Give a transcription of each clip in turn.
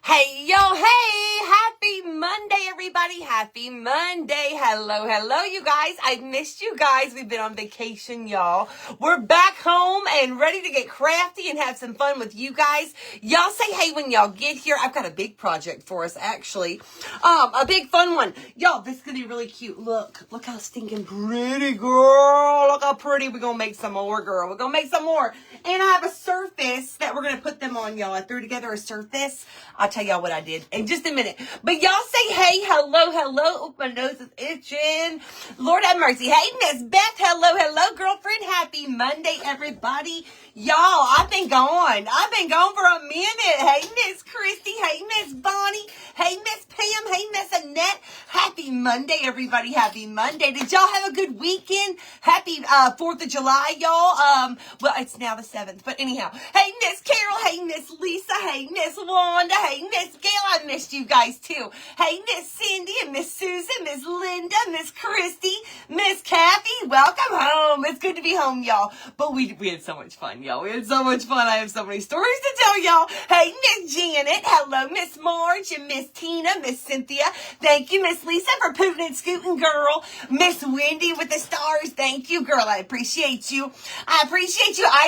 Hey, yo, hey, happy Monday, everybody. Happy Monday. Hello, you guys. I've missed you guys. We've been on vacation, y'all. We're back home and ready to get crafty and have some fun with you guys. Y'all say hey when y'all get here. I've got a big project for us, actually. A big fun one. Y'all, this is going to be really cute. Look how stinking pretty, girl. Look how pretty. We're going to make some more, girl. We're going to make some more. And I have a surface that we're going to put them on, y'all. I threw together a surface. I'll tell y'all what I did in just a minute. But y'all say hey, hello. Oh, my nose is itching. Lord have mercy. Hey, Miss Beth. Hello, girlfriend. Happy Monday, everybody. Y'all, I've been gone for a minute. Hey, Miss Christy. Hey, Miss Bonnie. Hey, Miss Pam. Hey, Miss Annette. Happy Monday, everybody. Happy Monday. Did y'all have a good weekend? Happy 4th of July, y'all. Well, it's now the 7th, but anyhow. Hey, Miss Carol. Hey, Miss Lisa. Hey, Miss Wanda. Hey, Miss Gail. I missed you guys, too. Hey, Miss Cindy and Miss Susan, Miss Linda, Miss Christy, Miss Kathy. Welcome home. It's good to be home, y'all. But we had so much fun, y'all. We had so much fun. I have so many stories to tell y'all. Hey, Miss Janet. Hello, Miss Marge and Miss Tina, Miss Cynthia. Thank you, Miss Lisa, for pooting and scooting, girl. Miss Wendy with the stars. Thank you, girl. I appreciate you. I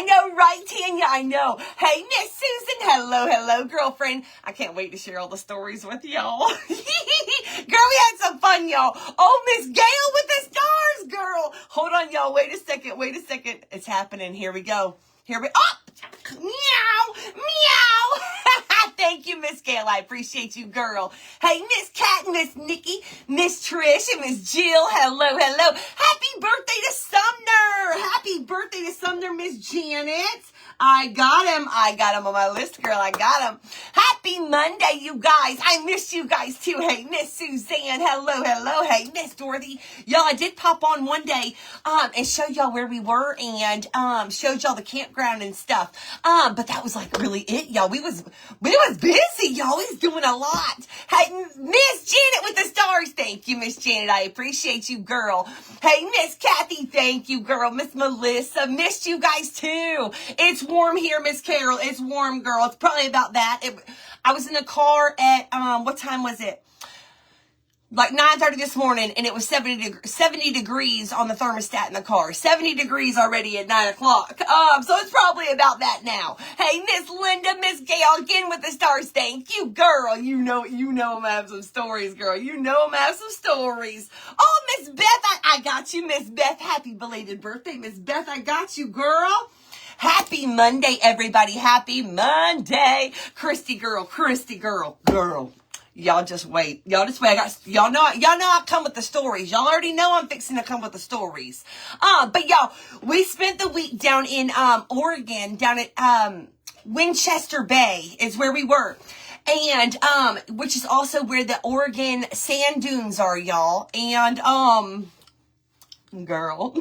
know, right, Tanya? I know. Hey, Miss Susan. Hello, girlfriend. I can't wait to share all the stories with y'all. Girl, we had some fun, y'all. Oh, Miss Gail with the stars, girl. Hold on, y'all. Wait a second. It's happening. Here we go. Oh, meow. Thank you, Miss Gail. I appreciate you, girl. Hey, Miss Kat, Miss Nikki, Miss Trish, and Miss Jill. Hello. Happy birthday to Sumner, Miss Janet. I got him on my list, girl. I got him. Happy Monday, you guys. I missed you guys, too. Hey, Miss Suzanne. Hello. Hey, Miss Dorothy. Y'all, I did pop on one day and show y'all where we were and showed y'all the campground and stuff. But that was like really it, y'all. We was busy, y'all. We was doing a lot. Hey, Miss Janet with the stars. Thank you, Miss Janet. I appreciate you, girl. Hey, Miss Kathy. Thank you, girl. Miss Melissa. Missed you guys, too. It's warm here, Miss Carol. It's warm, girl. It's probably about that. I was in a car at, what time was it? Like 9:30 this morning, and it was 70 degrees on the thermostat in the car. 70 degrees already at 9 o'clock. So it's probably about that now. Hey, Miss Linda, Miss Gail, again with the stars. Thank you, girl. You know I'm gonna have some stories, girl. You know I'm gonna have some stories. Oh, Miss Beth, I got you, Miss Beth. Happy belated birthday, Miss Beth. I got you, girl. Happy Monday, everybody. Happy Monday. Christy girl. Y'all just wait. Y'all know I come with the stories. Y'all already know I'm fixing to come with the stories. But y'all, we spent the week down in, Oregon, down at, Winchester Bay is where we were. And, which is also where the Oregon sand dunes are, y'all. And, girl.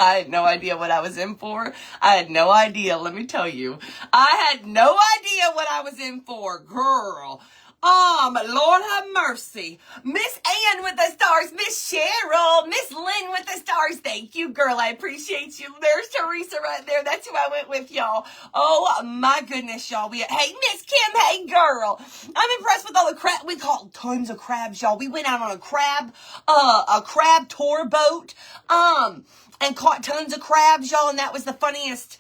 I had no idea what I was in for. I had no idea, let me tell you. I had no idea what I was in for, girl. Lord have mercy. Miss Ann with the stars, Miss Cheryl, Miss Lynn with the stars. Thank you, girl. I appreciate you. There's Teresa right there. That's who I went with, y'all. Oh, my goodness, y'all. Hey, Miss Kim, hey, girl. I'm impressed with all the crab. We caught tons of crabs, y'all. We went out on a crab tour boat, and caught tons of crabs, y'all, and that was the funniest.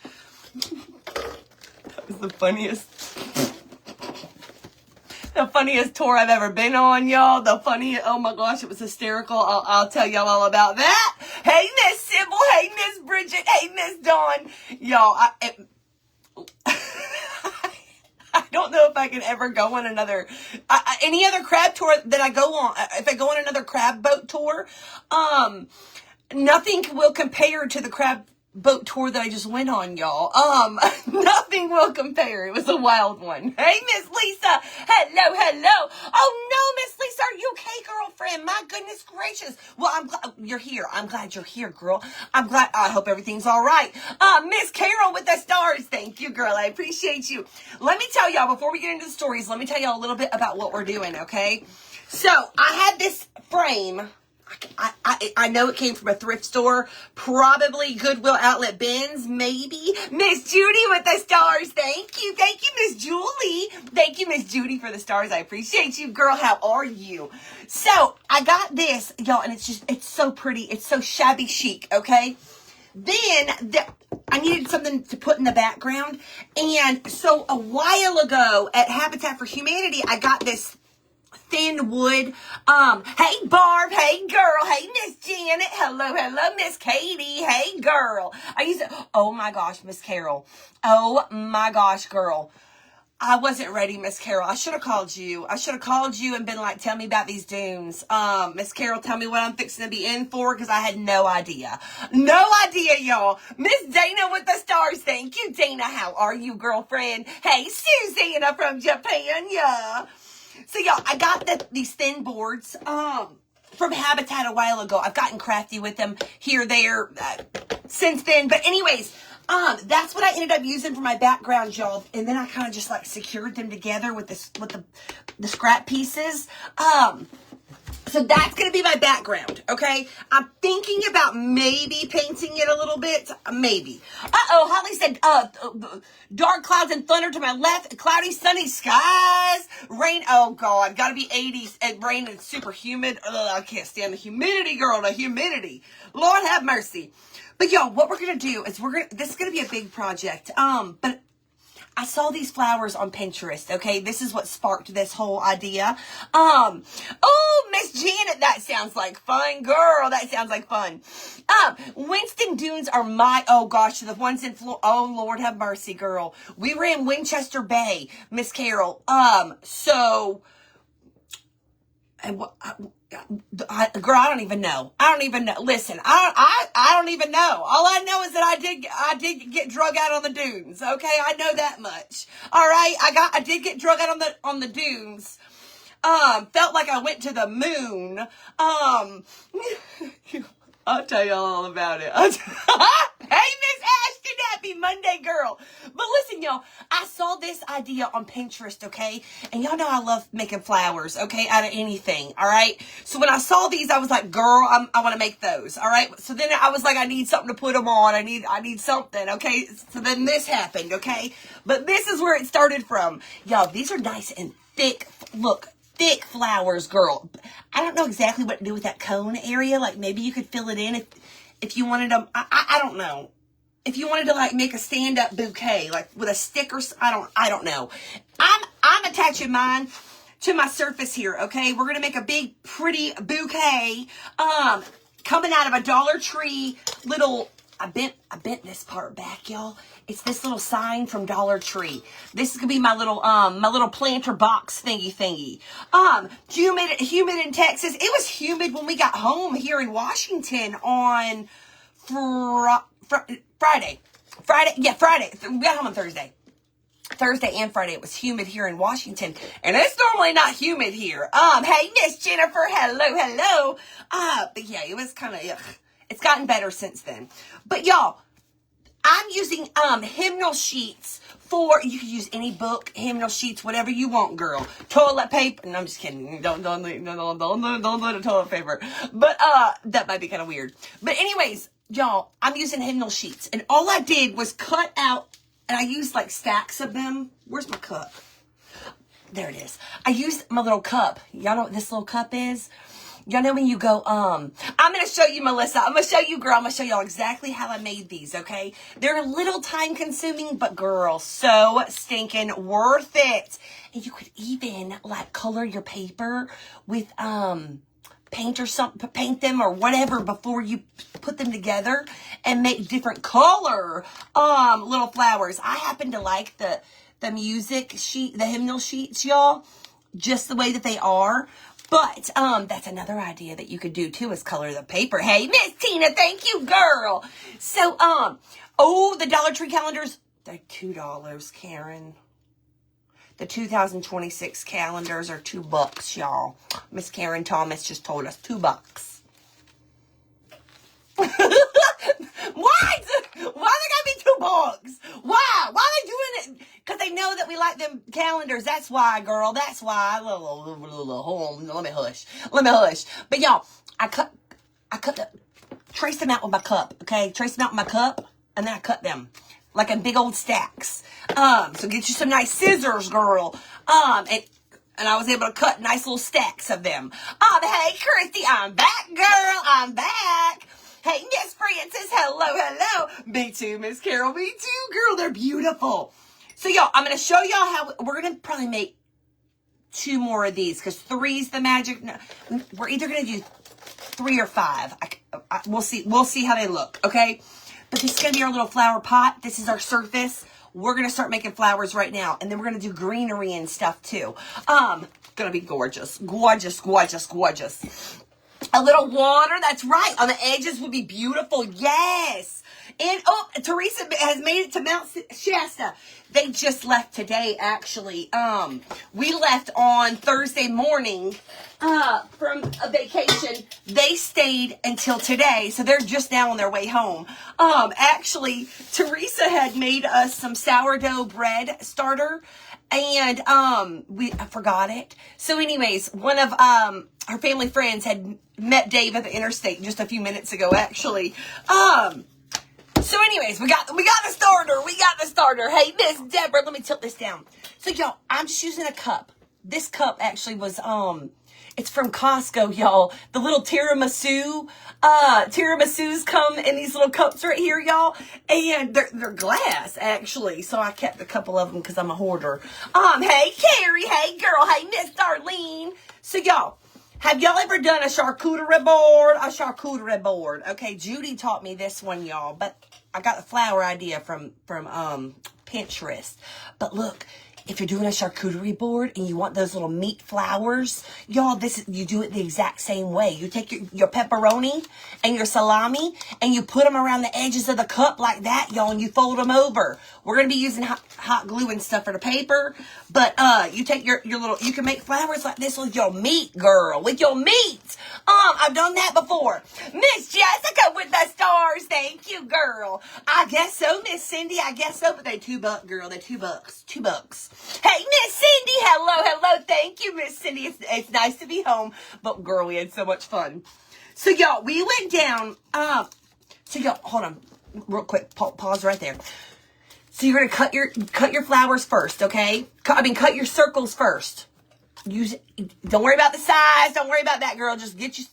The funniest tour I've ever been on, y'all. Oh my gosh, it was hysterical. I'll tell y'all all about that. Hey, Miss Sybil. Hey, Miss Bridget. Hey, Miss Dawn. Y'all, I don't know if I can ever go on another, any other crab tour that I go on. If I go on another crab boat tour, nothing will compare to the crab boat tour that I just went on, y'all. Nothing will compare. It was a wild one. Hey, Miss Lisa. Hello. Oh, no, Miss Lisa, are you okay, girlfriend? My goodness gracious. Well, I'm glad you're here. I'm glad you're here, girl. I hope everything's all right. Miss Carol with the stars. Thank you, girl. I appreciate you. Let me tell y'all, before we get into the stories, let me tell y'all a little bit about what we're doing, okay? So, I had this frame. I know it came from a thrift store, probably Goodwill Outlet bins, maybe. Miss Judy with the stars. Thank you, Miss Julie. Thank you, Miss Judy, for the stars. I appreciate you, girl. How are you? So I got this, y'all, and it's so pretty. It's so shabby chic, okay? Then I needed something to put in the background, and so a while ago at Habitat for Humanity, I got this thin wood. Hey Barb, hey girl, hey Miss Janet, hello Miss Katie, hey girl. I used to, oh my gosh, Miss Carol, oh my gosh, girl, I wasn't ready, Miss Carol. I should have called you. And been like, tell me about these dunes. Miss Carol, tell me what I'm fixing to be in for, because I had no idea. No idea, y'all. Miss Dana with the stars. Thank you, Dana. How are you, girlfriend? Hey, Susanna from Japan, yeah. So, y'all, I got these thin boards from Habitat a while ago. I've gotten crafty with them here, there, since then. But anyways, that's what I ended up using for my background, y'all. And then I kind of just, like, secured them together with the scrap pieces. So that's going to be my background, okay? I'm thinking about maybe painting it a little bit. Maybe. Uh-oh, Holly said, dark clouds and thunder to my left, cloudy, sunny skies, rain. Oh, God, got to be 80s and rain and super humid. Ugh, I can't stand the humidity, girl, the humidity. Lord have mercy. But, y'all, what we're going to do is this is going to be a big project. But I saw these flowers on Pinterest, okay? This is what sparked this whole idea. Oh, Miss Janet, that sounds like fun, girl. That sounds like fun. Winston Dunes are oh gosh, the ones in Florida. Oh, Lord have mercy, girl. We were in Winchester Bay, Miss Carol. So, girl, I don't even know. Listen, I don't even know. All I know is that I did get drug out on the dunes. Okay, I know that much. All right, I did get drug out on the dunes. Felt like I went to the moon. I'll tell y'all all about it. Hey, Miss Ashton, happy Monday, girl. But listen, y'all, I saw this idea on Pinterest, okay? And y'all know I love making flowers, okay, out of anything, all right? So when I saw these, I was like, girl, I want to make those, all right? So then I was like, I need something to put them on. I need something, okay? So then this happened, okay? But this is where it started from. Y'all, these are nice and thick. Look. Thick flowers, girl. I don't know exactly what to do with that cone area. Like, maybe you could fill it in if you wanted to. I don't know. If you wanted to, like, make a stand-up bouquet, like with a stick or I don't know. I'm attaching mine to my surface here. Okay, we're gonna make a big, pretty bouquet. Coming out of a Dollar Tree little. I bent this part back, y'all. It's this little sign from Dollar Tree. This is gonna be my little planter box thingy. Humid in Texas. It was humid when we got home here in Washington on Friday. Yeah, Friday. We got home on Thursday. Thursday and Friday, it was humid here in Washington, and it's normally not humid here. Hey, Miss Jennifer, hello. But yeah, it was kind of, it's gotten better since then. But y'all, I'm using hymnal sheets you can use any book, hymnal sheets, whatever you want, girl. Toilet paper. No, I'm just kidding. Don't do the toilet paper. But that might be kind of weird. But anyways, y'all, I'm using hymnal sheets, and all I did was cut out, and I used like stacks of them. Where's my cup? There it is. I used my little cup. Y'all know what this little cup is? Y'all know when you go, I'm going to show you, Melissa. I'm going to show you, girl. I'm going to show y'all exactly how I made these, okay? They're a little time consuming, but girl, so stinking worth it. And you could even, like, color your paper with, paint them or whatever before you put them together and make different color, little flowers. I happen to like the music sheet, the hymnal sheets, y'all, just the way that they are. But, that's another idea that you could do, too, is color the paper. Hey, Miss Tina, thank you, girl. So, the Dollar Tree calendars, they're $2, Karen. The 2026 calendars are $2, y'all. Miss Karen Thomas just told us $2. Why they gotta be $2? Why? Why are they doing it? Because they know that we like them calendars. That's why, girl. That's why. Let me hush. But y'all, I trace them out with my cup, okay? Trace them out with my cup, and then I cut them like in big old stacks. So get you some nice scissors, girl. And I was able to cut nice little stacks of them. Hey, Christy, I'm back, girl. I'm back. Hey, Miss Francis, hello. Me too, Miss Carol, me too, girl. They're beautiful. So, y'all, I'm going to show y'all how we're going to probably make 2 more of these because 3's the magic. No, we're either going to do 3 or 5. We'll see. We'll see how they look, okay? But this is going to be our little flower pot. This is our surface. We're going to start making flowers right now. And then we're going to do greenery and stuff too. Going to be gorgeous. Gorgeous. A little water. That's right. On the edges would be beautiful. Yes. And, Teresa has made it to Mount Shasta. They just left today, actually. We left on Thursday morning from a vacation. They stayed until today, so they're just now on their way home. Actually, Teresa had made us some sourdough bread starter, and I forgot it. So anyways, one of her family friends had met Dave at the interstate just a few minutes ago, actually. So anyways, we got the starter. Hey, Miss Deborah, let me tilt this down. So y'all, I'm just using a cup. This cup actually was, it's from Costco, y'all. The little tiramisus come in these little cups right here, y'all. And they're glass, actually. So I kept a couple of them because I'm a hoarder. Hey, Carrie. Hey, girl. Hey, Miss Darlene. So y'all, have y'all ever done a charcuterie board? A charcuterie board. Okay, Judy taught me this one, y'all. But I got the flower idea from Pinterest. But look, if you're doing a charcuterie board and you want those little meat flowers, y'all, you do it the exact same way. You take your pepperoni and your salami and you put them around the edges of the cup like that, y'all, and you fold them over. We're going to be using hot glue and stuff for the paper, but you take your little, you can make flowers like this with your meat, girl, with your meat. I've done that before. Miss Jessica with the stars. Thank you, girl. I guess so, Miss Cindy. I guess so, but they $2, girl. They're $2. $2. Hey, Miss Cindy. Hello. Thank you, Miss Cindy. It's nice to be home. But, girl, we had so much fun. So, y'all, we went down. So, y'all, hold on. Real quick. Pause right there. So, you're going to cut your flowers first, okay? Cut your circles first. Don't worry about the size. Don't worry about that, girl. Just just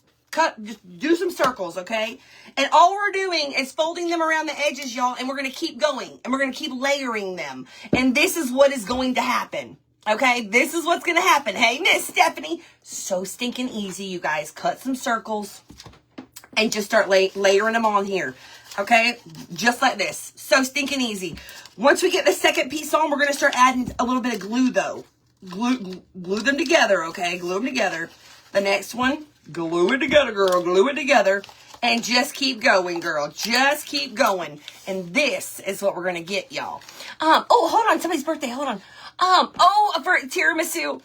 do some circles, okay? And all we're doing is folding them around the edges, y'all, and we're going to keep going. And we're going to keep layering them. And this is what is going to happen, okay? This is what's going to happen. Hey, Miss Stephanie. So stinking easy, you guys. Cut some circles and just start layering them on here, okay? Just like this. So stinking easy. Once we get the second piece on, we're going to start adding a little bit of glue, though. Glue them together, okay? Glue them together. The next one, glue it together, girl. Glue it together. And just keep going, girl. Just keep going. And this is what we're going to get, y'all. Hold on. Somebody's birthday. Hold on. For tiramisu.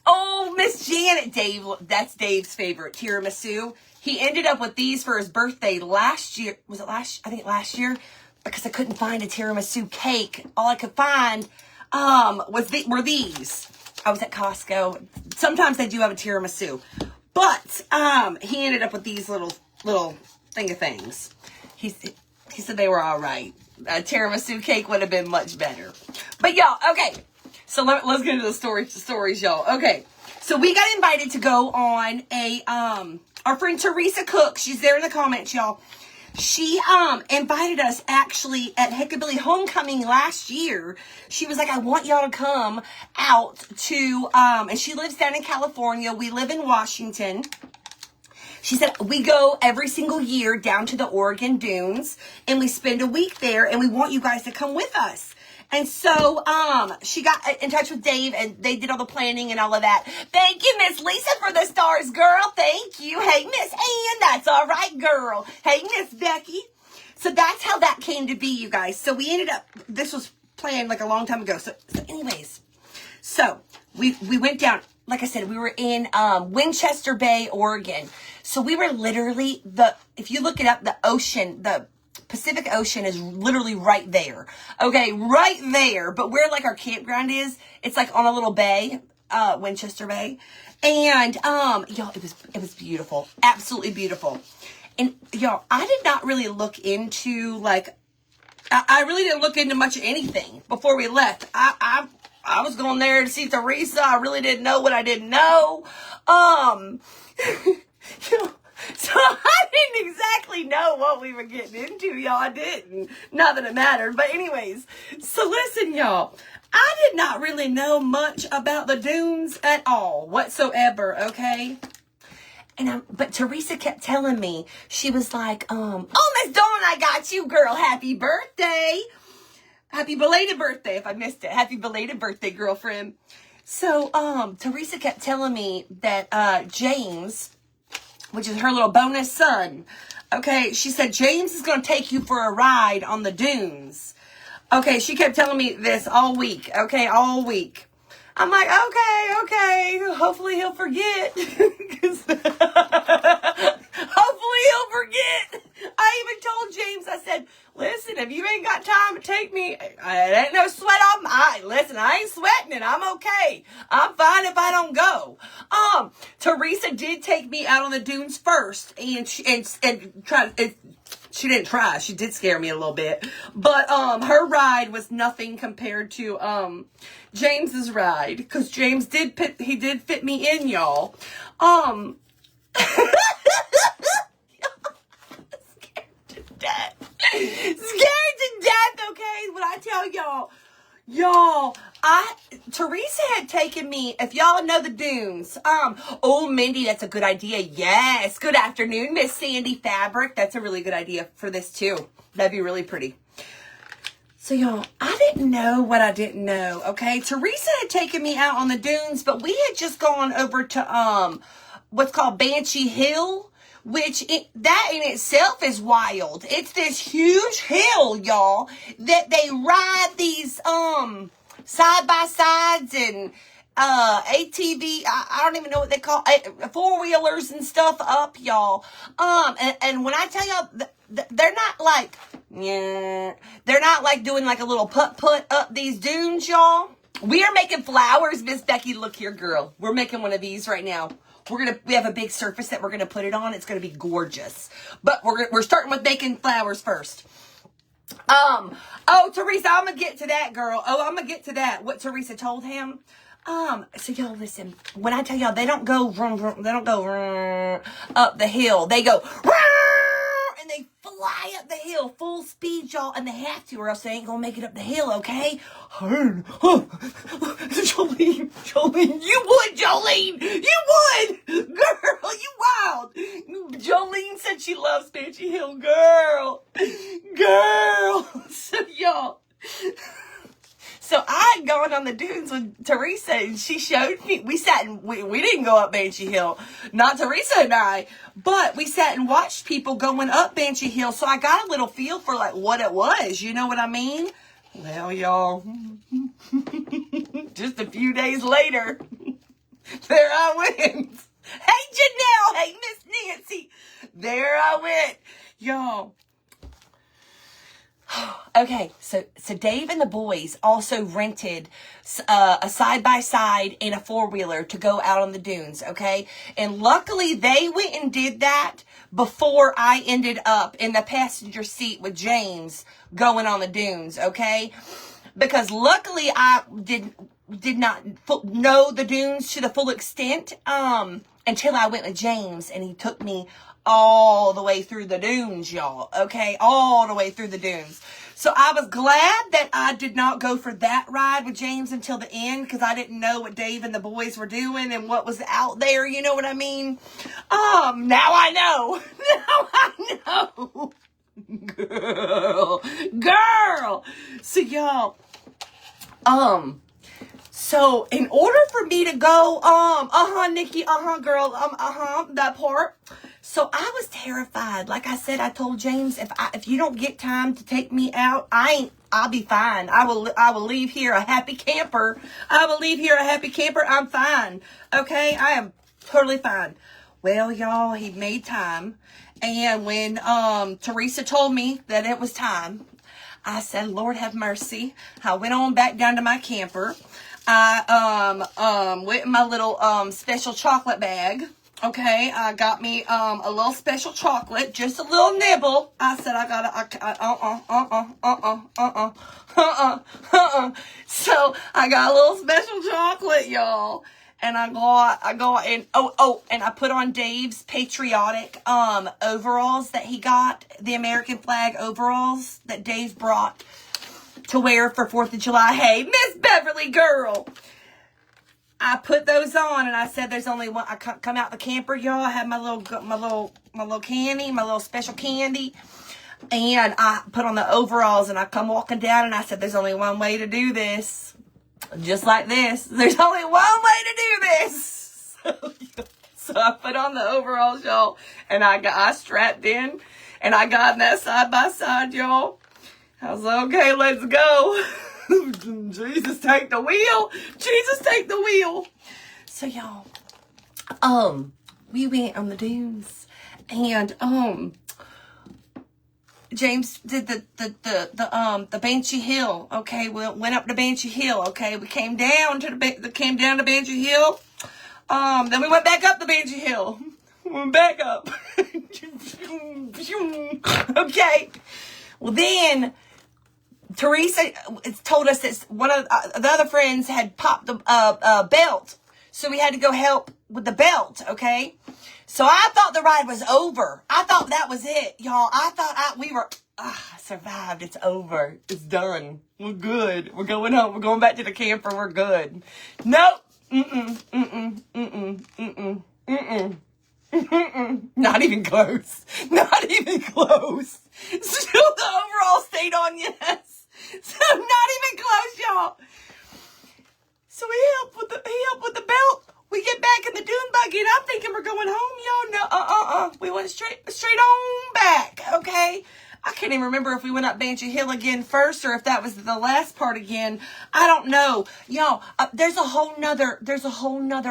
Oh, Miss Janet. Dave, that's Dave's favorite, tiramisu. He ended up with these for his birthday last year. Was it last? I think last year. Because I couldn't find a tiramisu cake. All I could find were these. I was at Costco. Sometimes they do have a tiramisu. But he ended up with these little thing of things. He said they were all right. A tiramisu cake would have been much better. But y'all, okay. So let's get into the stories, y'all. Okay. So we got invited to go on our friend Teresa Cook. She's there in the comments, y'all. She invited us actually at Hickabilly Homecoming last year. She was like, I want y'all to come out to, and she lives down in California. We live in Washington. She said, we go every single year down to the Oregon dunes and we spend a week there and we want you guys to come with us. And so, she got in touch with Dave and they did all the planning and all of that. Thank you, Miss Lisa, for the stars, girl. Thank you. Hey, Miss Ann, that's all right, girl. Hey, Miss Becky. So that's how that came to be, you guys. So we ended up, this was planned like a long time ago. So anyways, so we went down, like I said, we were in, Winchester Bay, Oregon. So we were literally if you look it up, the ocean, the Pacific Ocean is literally right there. Okay, right there. But where like our campground is, it's like on a little bay, Winchester Bay. And y'all, it was beautiful. Absolutely beautiful. And y'all, I did not really look into, like, I really didn't look into much of anything before we left. I was going there to see Teresa. I really didn't know what I didn't know. You know, so I didn't exactly know what we were getting into, y'all. I didn't. Not that it mattered. But anyways, so listen, y'all. I did not really know much about the dunes at all whatsoever, okay? But Teresa kept telling me, she was like, oh, Miss Dawn, I got you, girl. Happy birthday. Happy belated birthday, if I missed it. Happy belated birthday, girlfriend. So, Teresa kept telling me that, James, which is her little bonus son, okay, she said, James is going to take you for a ride on the dunes. Okay, she kept telling me this all week, okay, all week. I'm like, okay, hopefully he'll forget. Hopefully he'll forget. I even told James, I said, listen, if you ain't got time to take me, it ain't no sweat off my, listen, I ain't sweating it. I'm okay. I'm fine if I don't go. Teresa did take me out on the dunes first, and she didn't try. She did scare me a little bit. But her ride was nothing compared to James's ride, because James did fit me in, y'all. Scared to death. Scared to death, okay? When I tell y'all, Teresa had taken me, if y'all know the dunes, oh, Mindy, that's a good idea. Yes. Good afternoon, Miss Sandy Fabric. That's a really good idea for this too. That'd be really pretty. So y'all, I didn't know what I didn't know, okay? Teresa had taken me out on the dunes, but we had just gone over to, what's called Banshee Hill, which that in itself is wild. It's this huge hill, y'all, that they ride these, side-by-sides and, ATV, I don't even know what they call it, four-wheelers and stuff up, y'all. And when I tell y'all, they're not like, yeah, they're not like doing like a little putt-putt up these dunes, y'all. We are making flowers, Miss Becky. Look here, girl. We're making one of these right now. We have a big surface that we're going to put it on. It's going to be gorgeous. But we're starting with making flowers first. Oh, Teresa, I'm going to get to that, girl. Oh, I'm going to get to that. What Teresa told him. So y'all listen, when I tell y'all, they don't go vroom, vroom, they don't go vroom, up the hill. They go vroom, and they fly up the hill full speed, y'all, and they have to, or else they ain't gonna make it up the hill, okay? Jolene, you would, Jolene, you would, girl, you wild. Jolene said she loves Banshee Hill, girl. So y'all. So I had gone on the dunes with Teresa, and she showed me. We sat and we didn't go up Banshee Hill, not Teresa and I, but we sat and watched people going up Banshee Hill. So I got a little feel for like what it was. You know what I mean? Well, y'all, just a few days later, there I went. Hey, Janelle. Hey, Miss Nancy. There I went, y'all. Okay, so Dave and the boys also rented a side-by-side and a four-wheeler to go out on the dunes, okay? And luckily, they went and did that before I ended up in the passenger seat with James going on the dunes, okay? Because luckily, I did not know the dunes to the full extent until I went with James, and he took me all the way through the dunes, y'all, okay? All the way through the dunes. So I was glad that I did not go for that ride with James until the end, because I didn't know what Dave and the boys were doing and what was out there, you know what I mean? Now I know. Now I know. Girl. So y'all, so in order for me to go, Nikki, girl, that part. So I was terrified. Like I said, I told James, if you don't get time to take me out, I'll be fine. I will leave here a happy camper. I'm fine. Okay? I am totally fine. Well, y'all, he made time. And when Teresa told me that it was time, I said, Lord have mercy. I went on back down to my camper. I went in my little special chocolate bag. Okay, I got me a little special chocolate, just a little nibble. I said So I got a little special chocolate, y'all. And I got and I put on Dave's patriotic overalls that he got, the American flag overalls that Dave brought to wear for 4th of July. Hey, Miss Beverly girl. I put those on and I said there's only one. I come out the camper, y'all. I had my little candy, my little special candy. And I put on the overalls and I come walking down and I said there's only one way to do this. Just like this. There's only one way to do this. So I put on the overalls, y'all. And I strapped in and I got in that side by side, y'all. I was like, okay, let's go. Jesus, take the wheel. Jesus, take the wheel. So, y'all, we went on the dunes, and James did the Banshee Hill. Okay, we went up to Banshee Hill. Okay, we came down to Banshee Hill. Then we went back up the Banshee Hill. We went back up. Okay. Well, then Teresa told us that one of the other friends had popped the belt. So we had to go help with the belt, okay? So I thought the ride was over. I thought that was it, y'all. I thought I survived. It's over. It's done. We're good. We're going home. We're going back to the camper. We're good. Nope. Not even close. Not even close. Still the overall stayed on, yes. So not even close, y'all. So he helped with the belt. We get back in the dune buggy, and I'm thinking we're going home, y'all. No, we went straight on back. Okay. I can't even remember if we went up Banshee Hill again first or if that was the last part again. I don't know. Y'all, there's a whole nother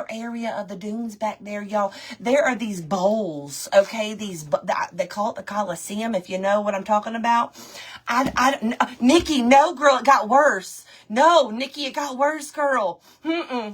area of the dunes back there, y'all. There are these bowls, okay? They call it the Coliseum, if you know what I'm talking about. Nikki, no, girl, it got worse. No, Nikki, it got worse, girl. I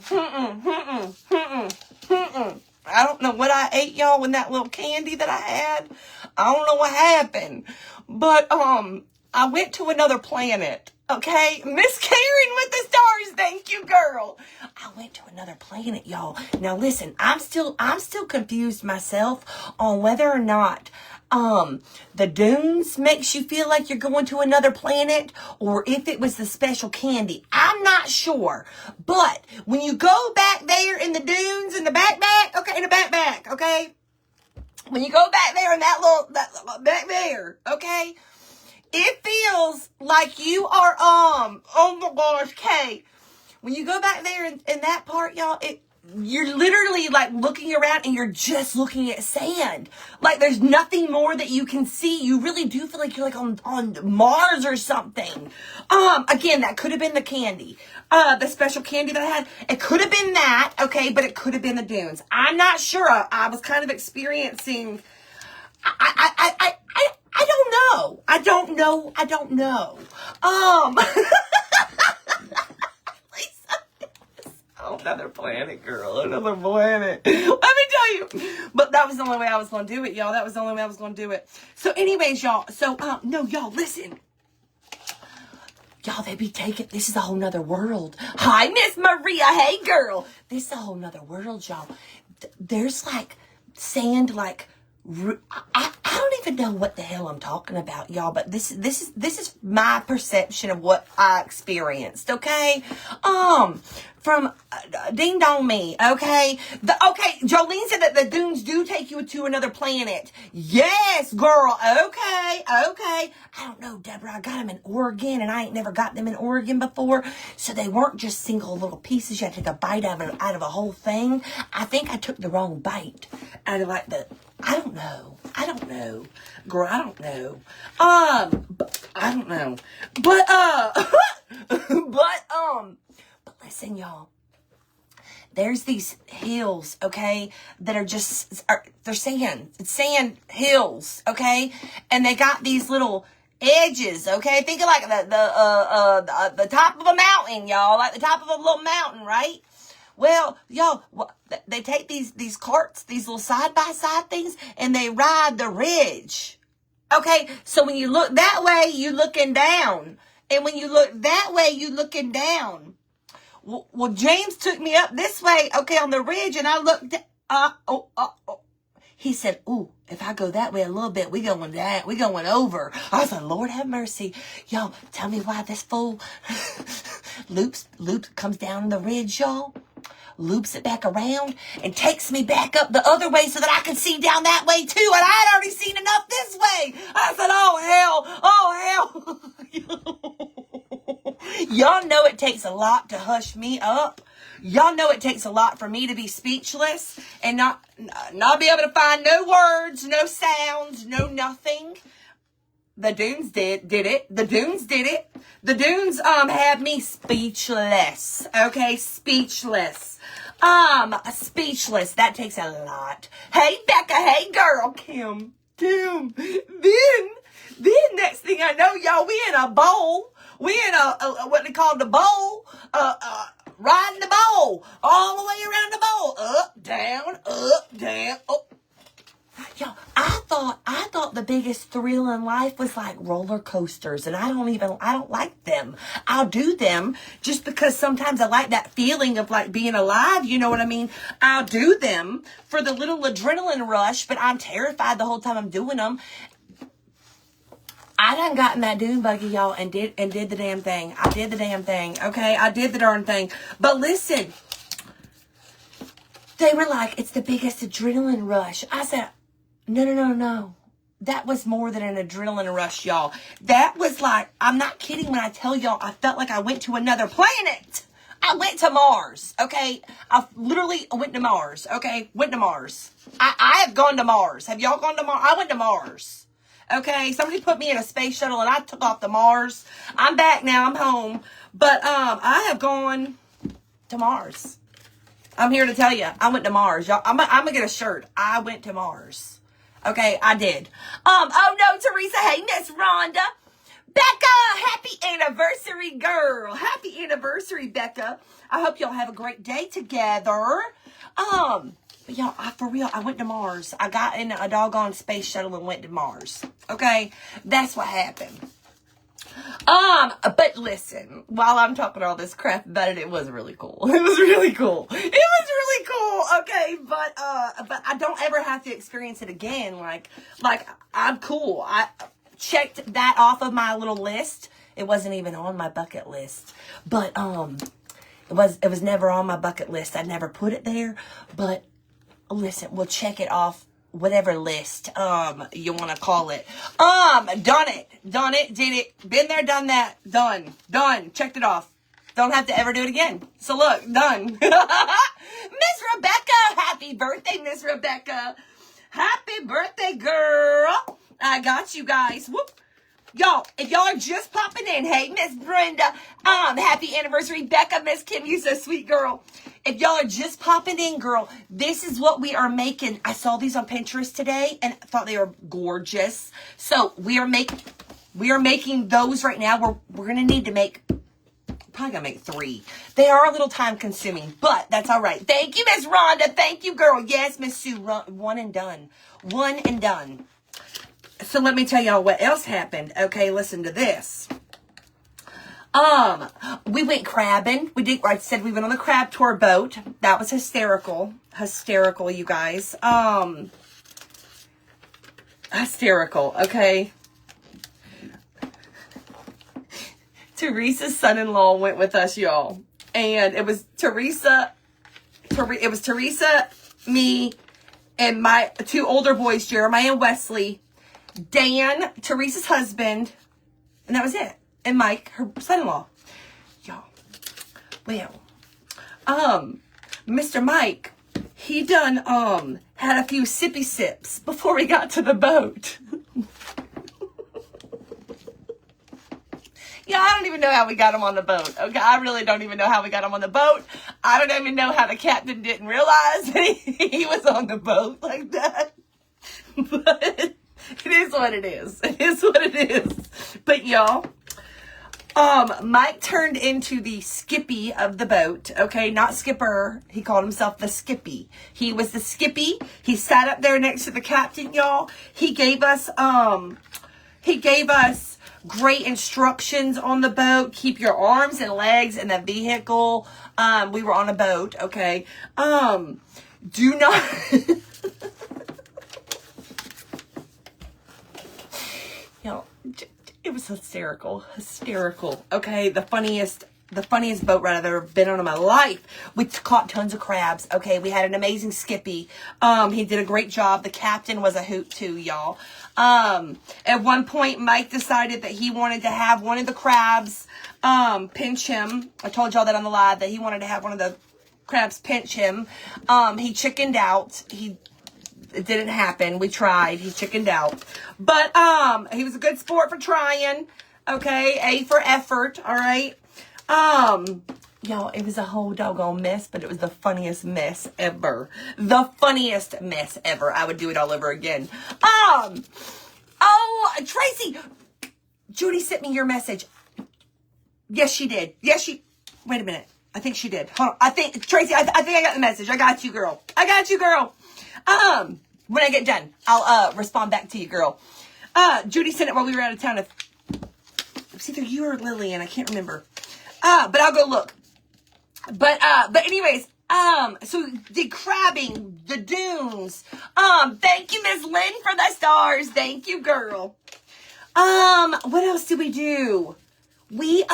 don't know what I ate, y'all, with that little candy that I had. I don't know what happened. But, I went to another planet, okay? Miss Karen with the stars, thank you, girl. I went to another planet, y'all. Now, listen, I'm still confused myself on whether or not, the dunes makes you feel like you're going to another planet, or if it was the special candy. I'm not sure. But when you go back there in the dunes, in the backpack, okay? When you go back there in that back there, okay? It feels like you are, oh my gosh, Kay. When you go back there in that part, y'all, you're literally like looking around and you're just looking at sand. Like there's nothing more that you can see. You really do feel like you're like on Mars or something. Again, that could have been the candy. The special candy that I had. It could have been that, okay, but it could have been the dunes. I'm not sure. I was kind of experiencing, I don't know. Oh, another planet, girl. Another planet. Let me tell you. But that was the only way I was going to do it, y'all. That was the only way I was going to do it. So anyways, y'all. So, no, y'all, listen. Y'all, they be taking, this is a whole nother world. Hi, Miss Maria. Hey, girl. This is a whole nother world, y'all. There's like sand, like, I don't even know what the hell I'm talking about, y'all, but this is my perception of what I experienced, okay? From Ding Dong Me, okay? Jolene said that the dunes do take you to another planet. Yes, girl, okay. I don't know, Deborah, I got them in Oregon, and I ain't never got them in Oregon before, so they weren't just single little pieces. You had to take a bite out of a whole thing. I think I took the wrong bite out of like I don't know. Girl, I don't know. But I don't know. But listen, y'all. There's these hills, okay, that are they're sand. It's sand hills, okay? And they got these little edges, okay? Think of like the top of a mountain, y'all. Like the top of a little mountain, right? Well, y'all, they take these carts, these little side-by-side things, and they ride the ridge. Okay, so when you look that way, you're looking down. And when you look that way, you're looking down. Well, James took me up this way, okay, on the ridge, and I looked, He said, ooh, if I go that way a little bit, we going over. I said, Lord have mercy. Y'all, tell me why this fool loops, comes down the ridge, y'all. Loops it back around and takes me back up the other way so that I can see down that way too. And I had already seen enough this way. I said, oh hell. Y'all know it takes a lot to hush me up. Y'all know it takes a lot for me to be speechless and not be able to find no words, no sounds, no nothing. The dunes did it. The dunes did it. The dunes had me speechless. Okay, speechless. Speechless. That takes a lot. Hey, Becca. Hey, girl. Kim. Then next thing I know, y'all, we in a bowl. We in a what they call the bowl. Riding the bowl all the way around the bowl. Up, down, up. Y'all, I thought the biggest thrill in life was like roller coasters, and I don't like them. I'll do them just because sometimes I like that feeling of like being alive, you know what I mean? I'll do them for the little adrenaline rush, but I'm terrified the whole time I'm doing them. I done got in that dune buggy, y'all, and did the damn thing. I did the damn thing, okay? I did the darn thing. But listen, they were like, it's the biggest adrenaline rush. I said, no. That was more than an adrenaline rush, y'all. That was like, I'm not kidding when I tell y'all, I felt like I went to another planet. I went to Mars, okay? I literally went to Mars, okay? Went to Mars. I have gone to Mars. Have y'all gone to Mars? I went to Mars. Okay, somebody put me in a space shuttle and I took off to Mars. I'm back now, I'm home. But I have gone to Mars. I'm here to tell you, I went to Mars. Y'all, I'm gonna get a shirt. I went to Mars. Okay, I did. Oh no, Teresa, hey, Miss Rhonda. Becca, happy anniversary, girl. Happy anniversary, Becca. I hope y'all have a great day together. But y'all, for real, I went to Mars. I got in a doggone space shuttle and went to Mars. Okay? That's what happened. But listen, while I'm talking all this crap about it, it was really cool. It was really cool. Okay? But I don't ever have to experience it again. Like, I'm cool. I checked that off of my little list. It wasn't even on my bucket list. But, it was never on my bucket list. I never put it there. But, listen, we'll check it off whatever list you want to call it. Done it, did it, been there, done that, done, checked it off. Don't have to ever do it again. So look, done. Miss Rebecca, happy birthday, Miss Rebecca. Happy birthday, girl. I got you guys. Whoop. Y'all, if y'all are just popping in, hey, Miss Brenda, happy anniversary, Becca, Miss Kim, you so sweet, girl. If y'all are just popping in, girl, this is what we are making. I saw these on Pinterest today and thought they were gorgeous. So we are making those right now. We're gonna need to make, probably gonna make 3. They are a little time consuming, but that's all right. Thank you, Miss Rhonda. Thank you, girl. Yes, Miss Sue. One and done. So let me tell y'all what else happened. Okay, listen to this. We went crabbing. I said we went on the crab tour boat. That was hysterical, you guys. Hysterical, okay. Teresa's son-in-law went with us, y'all. And it was Teresa, me, and my 2 older boys, Jeremiah and Wesley, Dan, Teresa's husband, and that was it. And Mike, her son-in-law. Y'all. Well, Mr. Mike, he done, had a few sippy sips before we got to the boat. Yeah, I don't even know how we got him on the boat. Okay, I really don't even know how we got him on the boat. I don't even know how the captain didn't realize that he was on the boat like that. But it is what it is. It is what it is. But y'all, Mike turned into the Skippy of the boat. Okay, not Skipper. He called himself the Skippy. He was the Skippy. He sat up there next to the captain, y'all. He gave us great instructions on the boat. Keep your arms and legs in the vehicle. We were on a boat, okay? Do not... Y'all, it was hysterical. Okay, the funniest boat ride I've ever been on in my life. We caught tons of crabs. Okay, we had an amazing Skippy. He did a great job. The captain was a hoot too, y'all. At one point, Mike decided that he wanted to have one of the crabs pinch him. I told y'all that on the live that he wanted to have one of the crabs pinch him. He chickened out. It didn't happen. We tried. He chickened out. But he was a good sport for trying. Okay, A for effort. All right. Y'all, it was a whole doggone mess, but it was the funniest mess ever. The funniest mess ever. I would do it all over again. Oh, Tracy, Judy sent me your message. Yes, she did. Wait a minute. I think she did. Hold on. Tracy, I think I got the message. I got you, girl. When I get done, I'll respond back to you, girl. Judy sent it while we were out of town. It's either you or Lillian. I can't remember. But I'll go look. But anyways, so the crabbing, the dunes. Thank you, Miss Lynn, for the stars. Thank you, girl. What else did we do? We,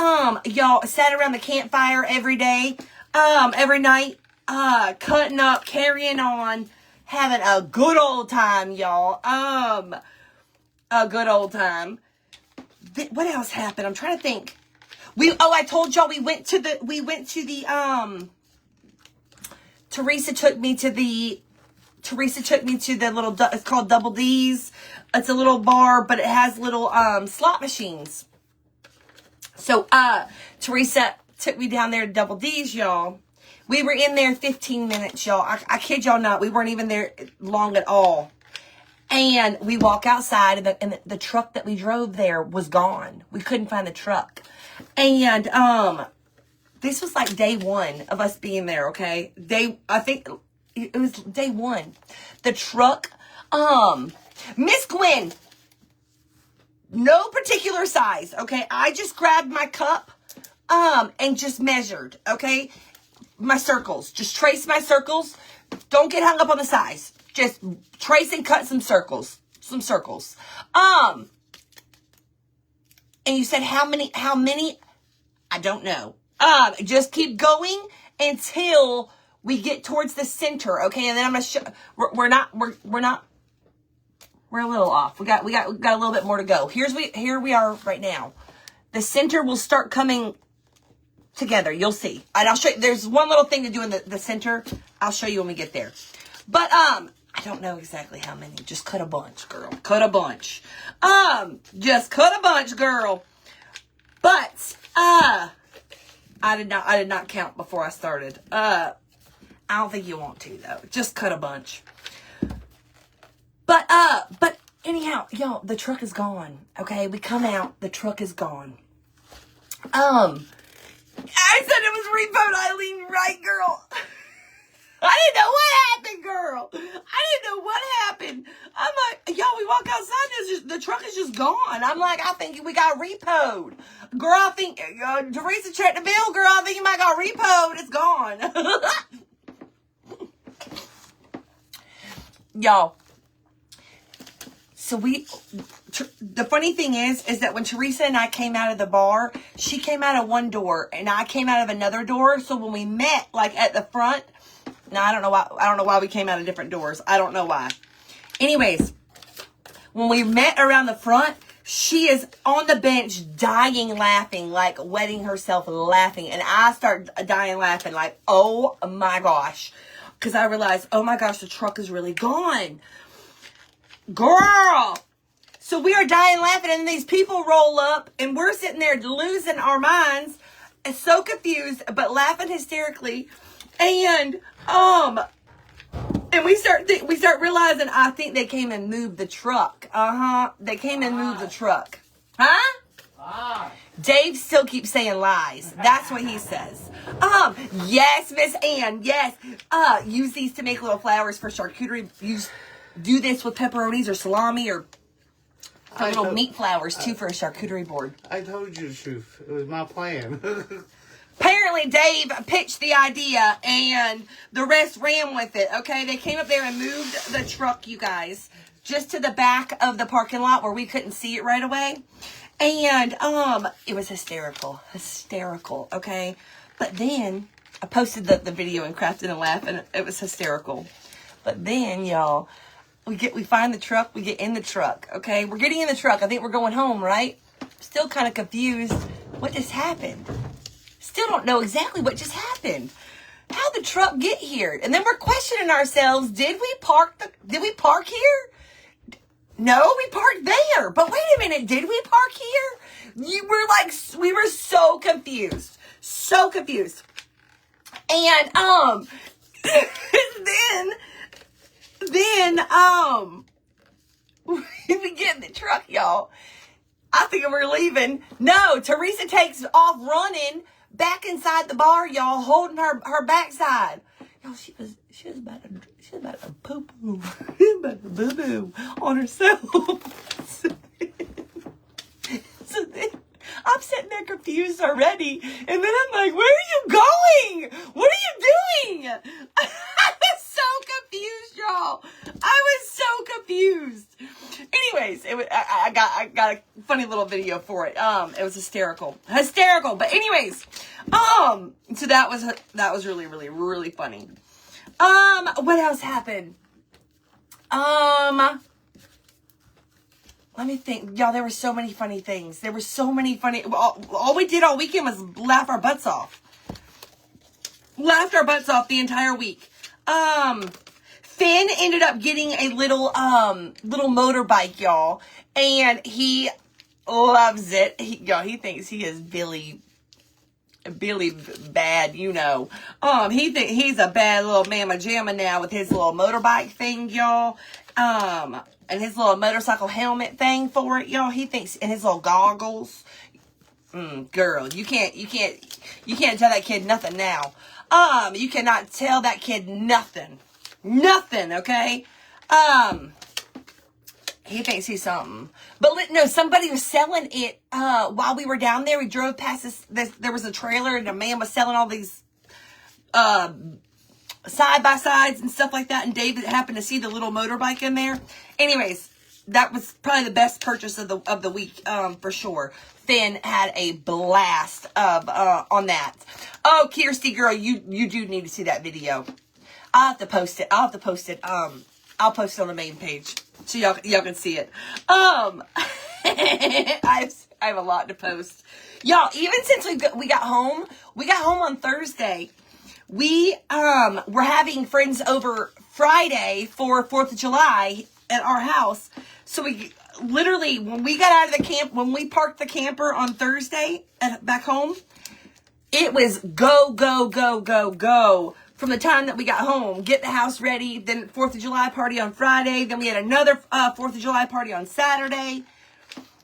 y'all sat around the campfire every day, every night, cutting up, carrying on, having a good old time, y'all. A good old time. What else happened? I'm trying to think. I told y'all we went to the, Teresa took me to the little, it's called Double D's. It's a little bar, but it has little, slot machines. So, Teresa took me down there to Double D's, y'all. We were in there 15 minutes, y'all. I kid y'all not. We weren't even there long at all. And we walk outside, and the truck that we drove there was gone. We couldn't find the truck. And, this was like day one of us being there, okay? I think it was day one. The truck, Miss Gwen, no particular size, okay? I just grabbed my cup, and just measured, okay? My circles. Just trace my circles. Don't get hung up on the size. Just trace and cut some circles. And you said how many? I don't know. Just keep going until we get towards the center, okay? And then I'm gonna show. We're a little off. We got a little bit more to go. Here we are right now. The center will start coming together. You'll see. And I'll show you. There's one little thing to do in the center. I'll show you when we get there. But I don't know exactly how many. Just cut a bunch, girl. Cut a bunch. Just cut a bunch, girl. But I did not count before I started. I don't think you want to though. Just cut a bunch. But anyhow, y'all, the truck is gone. Okay, we come out, the truck is gone. I said it was repoed, Eileen, right, girl? I didn't know what happened, girl. I didn't know what happened. I'm like, y'all, we walk outside, the truck is just gone. I'm like, I think we got repoed. Girl, I think, Teresa checked the bill, girl. I think you might got repoed. It's gone. Y'all. So the funny thing is that when Teresa and I came out of the bar, she came out of one door and I came out of another door. So when we met, like at the front, now I don't know why we came out of different doors. I don't know why. Anyways, when we met around the front, she is on the bench dying laughing, like wetting herself laughing. And I start dying laughing like, oh my gosh. Because I realized, oh my gosh, the truck is really gone. Girl. So we are dying laughing and these people roll up and we're sitting there losing our minds and so confused, but laughing hysterically. And we start realizing, I think they came and moved the truck. They came and moved the truck. Huh? Dave still keeps saying lies. That's what he says. Yes, Miss Ann, yes. Use these to make little flowers for charcuterie. Do this with pepperonis or salami or little meat flowers too for a charcuterie board. I told you the truth. It was my plan. Apparently, Dave pitched the idea, and the rest ran with it, okay? They came up there and moved the truck, you guys, just to the back of the parking lot where we couldn't see it right away. And it was hysterical, okay? But then, I posted the video and crafted and laughed, and it was hysterical. But then, y'all, we find the truck, we get in the truck, okay? We're getting in the truck. I think we're going home, right? Still kind of confused. What just happened? Still don't know exactly what just happened. How'd the truck get here? And then we're questioning ourselves. Did we park here? No, we parked there. But wait a minute. Did we park here? We were so confused. So confused. And, then, we get in the truck, y'all. I think we're leaving. No, Teresa takes off running back inside the bar, y'all, holding her backside. Y'all, she was about to poo-poo, about to boo-boo on herself. So then I'm sitting there confused already, and then I'm like, where are you going? What are you doing? I was so confused, y'all. I was so confused. Anyways, I got a funny little video for it. It was hysterical. But anyways, so that was really, really, really funny. What else happened? Let me think. Y'all, there were so many funny things. There were so many funny... All we did all weekend was laugh our butts off. Laughed our butts off the entire week. Finn ended up getting a little motorbike, y'all. And he loves it. He thinks he is Billy bad, you know. He thinks he's a bad little mamma jamma now with his little motorbike thing, y'all. And his little motorcycle helmet thing for it, y'all. He thinks, and his little goggles. Girl, you can't tell that kid nothing now. You cannot tell that kid nothing. Nothing, okay? He thinks he's something. But no, somebody was selling it, while we were down there. We drove past this, there was a trailer and a man was selling all these, side-by-sides and stuff like that, and David happened to see the little motorbike in there. Anyways, that was probably the best purchase of the week, for sure. Finn had a blast on that. Oh, Kirsty girl, you do need to see that video. I'll have to post it. I'll post it on the main page so y'all can see it. I have a lot to post. Y'all, even since we got home on Thursday. We were having friends over Friday for 4th of July at our house. So we literally, when we got out of the camp, when we parked the camper on Thursday back home, it was go, go, go, go, go. From the time that we got home, get the house ready, then 4th of July party on Friday, then we had another 4th of July party on Saturday.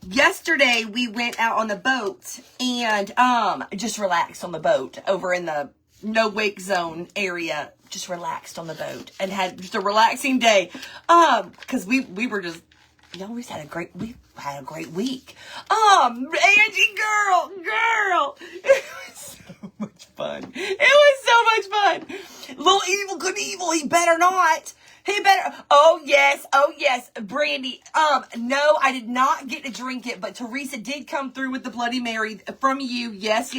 Yesterday, we went out on the boat and just relaxed on the boat over in the no wake zone area. Just relaxed on the boat and had just a relaxing day. Because we were just, we had a great week. Angie, girl, it was so much fun. Little evil, good evil. He better not. Oh yes, Brandy. No, I did not get to drink it, but Teresa did come through with the Bloody Mary from you. Yes.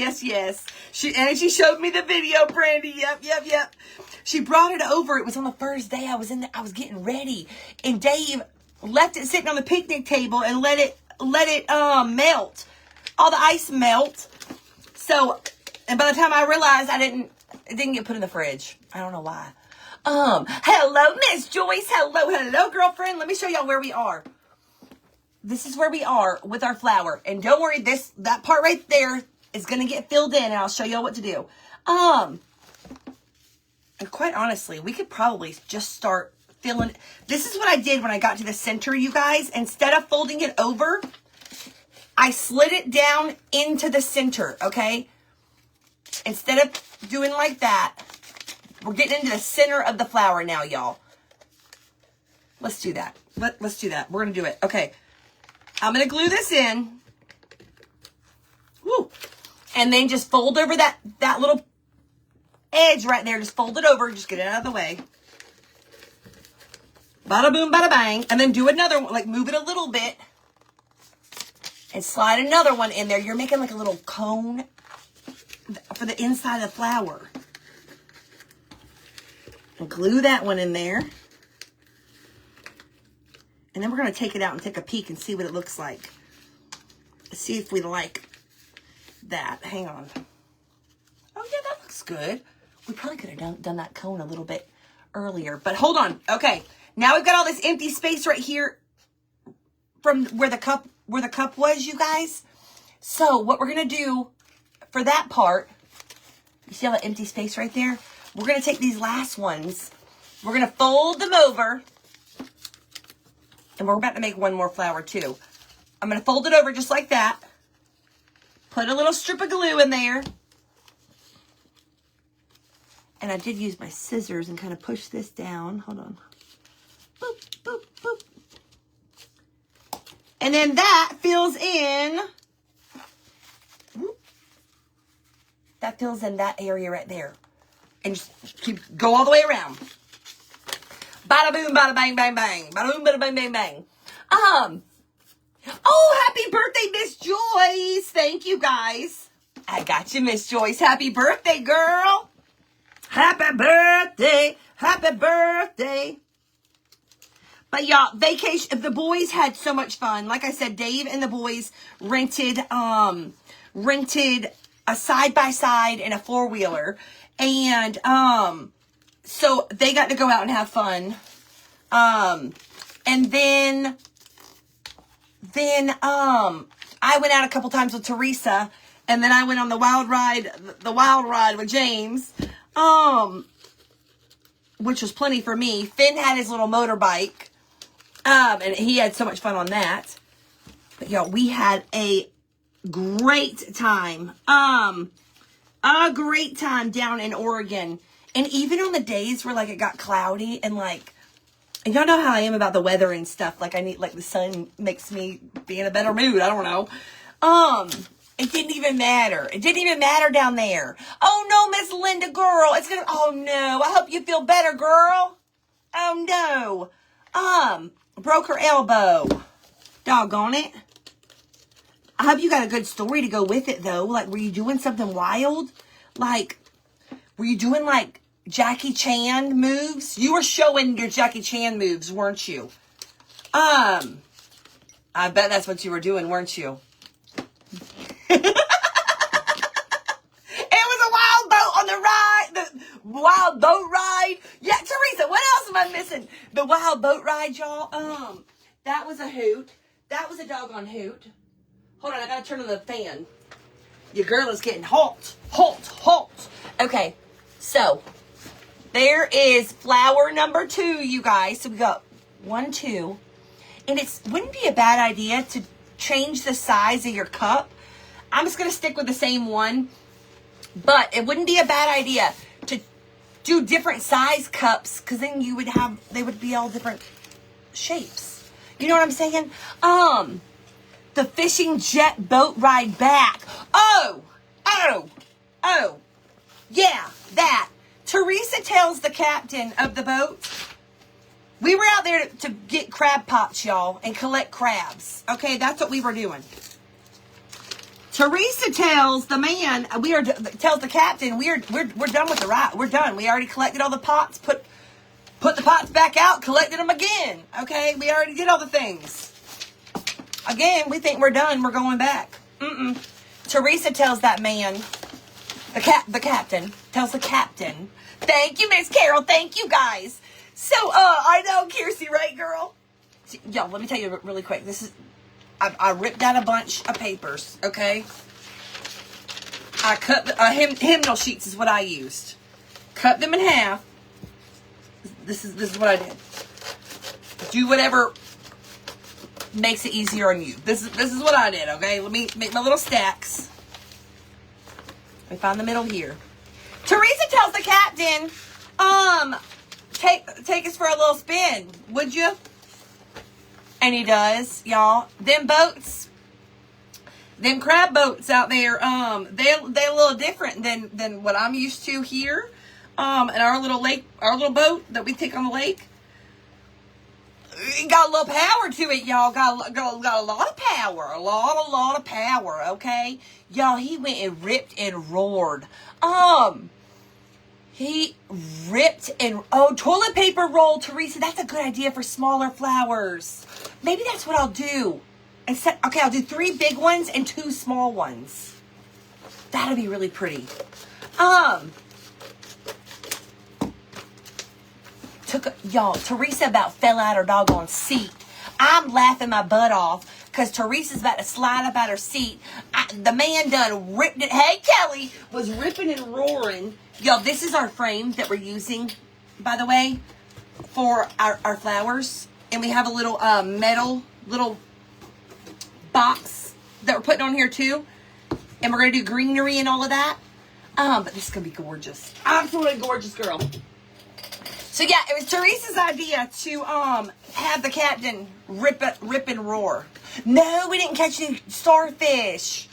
She showed me the video, Brandy. Yep. She brought it over. It was on the first day I was I was getting ready, and Dave left it sitting on the picnic table and let it melt. All the ice melt. So, and by the time I realized it didn't get put in the fridge. I don't know why. Hello, Miss Joyce. Hello, girlfriend. Let me show y'all where we are. This is where we are with our flour. And don't worry, that part right there is going to get filled in, and I'll show y'all what to do. And quite honestly, we could probably just start filling. This is what I did when I got to the center, you guys. Instead of folding it over, I slid it down into the center, okay? Instead of doing like that, we're getting into the center of the flower now, y'all. Let's do that. Let's do that. We're going to do it. Okay. I'm going to glue this in. Woo. And then just fold over that little edge right there. Just fold it over. Just get it out of the way. Bada boom, bada bang. And then do another one. Like move it a little bit. And slide another one in there. You're making like a little cone for the inside of the flower. And glue that one in there. And then we're going to take it out and take a peek and see what it looks like. See if we like that. Hang on. Oh, yeah, that looks good. We probably could have done that cone a little bit earlier. But hold on. Okay. Now we've got all this empty space right here from where the cup was, you guys. So what we're going to do for that part, you see all that empty space right there? We're going to take these last ones. We're going to fold them over. And we're about to make one more flower too. I'm going to fold it over just like that. Put a little strip of glue in there. And I did use my scissors and kind of push this down. Hold on. Boop, boop, boop. And then that fills in. Whoop. That fills in that area right there. And just go all the way around. Bada boom, bada bang, bang, bang. Bada boom, bada bang, bang, bang. Oh, happy birthday, Miss Joyce. Thank you, guys. I got you, Miss Joyce. Happy birthday, girl. Happy birthday. Happy birthday. But y'all, vacation, the boys had so much fun. Like I said, Dave and the boys rented a side-by-side and a four-wheeler. And, so they got to go out and have fun. And then I went out a couple times with Teresa, and then I went on the wild ride with James, which was plenty for me. Finn had his little motorbike, and he had so much fun on that. But y'all, we had a great time. A great time down in Oregon. And even on the days where like it got cloudy and like, and y'all know how I am about the weather and stuff. Like I need, like the sun makes me be in a better mood. I don't know. It didn't even matter. It didn't even matter down there. Oh no, Miss Linda, girl. It's gonna, oh no. I hope you feel better, girl. Oh no. Broke her elbow. Doggone it. I hope you got a good story to go with it though. Like, were you doing something wild? Like, were you doing like Jackie Chan moves? You were showing your Jackie Chan moves, weren't you? I bet that's what you were doing, weren't you? It was a wild boat on the ride. The wild boat ride. Yeah, Teresa, what else am I missing? The wild boat ride, y'all. That was a hoot. That was a doggone hoot. Hold on, I gotta turn on the fan. Your girl is getting hot. Okay, so there is flower number 2, you guys. So we got 1, 2. And it wouldn't be a bad idea to change the size of your cup. I'm just going to stick with the same one. But it wouldn't be a bad idea to do different size cups, because then you would have, they would be all different shapes. You know what I'm saying? The fishing jet boat ride back. Oh, yeah, that. Teresa tells the captain of the boat, we were out there to get crab pots, y'all, and collect crabs. Okay, that's what we were doing. Teresa tells the man, tells the captain, we're done with the ride. We're done. We already collected all the pots, put the pots back out, collected them again. Okay, we already did all the things. Again, we think we're done. We're going back. Teresa tells that man, the captain, tells the captain, thank you, Miss Carol. Thank you, guys. So, I know, Kiersey, right, girl? See, y'all, let me tell you really quick. This is, I ripped out a bunch of papers, okay? I cut, hymnal sheets is what I used. Cut them in half. This is what I did. Do whatever makes it easier on you. This is what I did, okay? Let me make my little stacks. Let me find the middle here. Teresa tells the captain, take us for a little spin, would you? And he does, y'all. Them boats, them crab boats out there, they're a little different than what I'm used to here. And our little lake, our little boat that we take on the lake. It got a little power to it, y'all. Got a lot of power. A lot of power, okay? Y'all, he went and ripped and roared. He ripped and... Oh, toilet paper roll, Teresa. That's a good idea for smaller flowers. Maybe that's what I'll do. Okay, I'll do 3 big ones and 2 small ones. That'll be really pretty. Y'all, Teresa about fell out her doggone seat. I'm laughing my butt off because Teresa's about to slide up out her seat. The man done ripped it. Hey, Kelly was ripping and roaring. Y'all, this is our frame that we're using, by the way, for our flowers. And we have a little metal little box that we're putting on here too. And we're going to do greenery and all of that. But this is going to be gorgeous. Absolutely gorgeous, girl. So yeah, it was Teresa's idea to have the captain rip and roar. No, we didn't catch any starfish.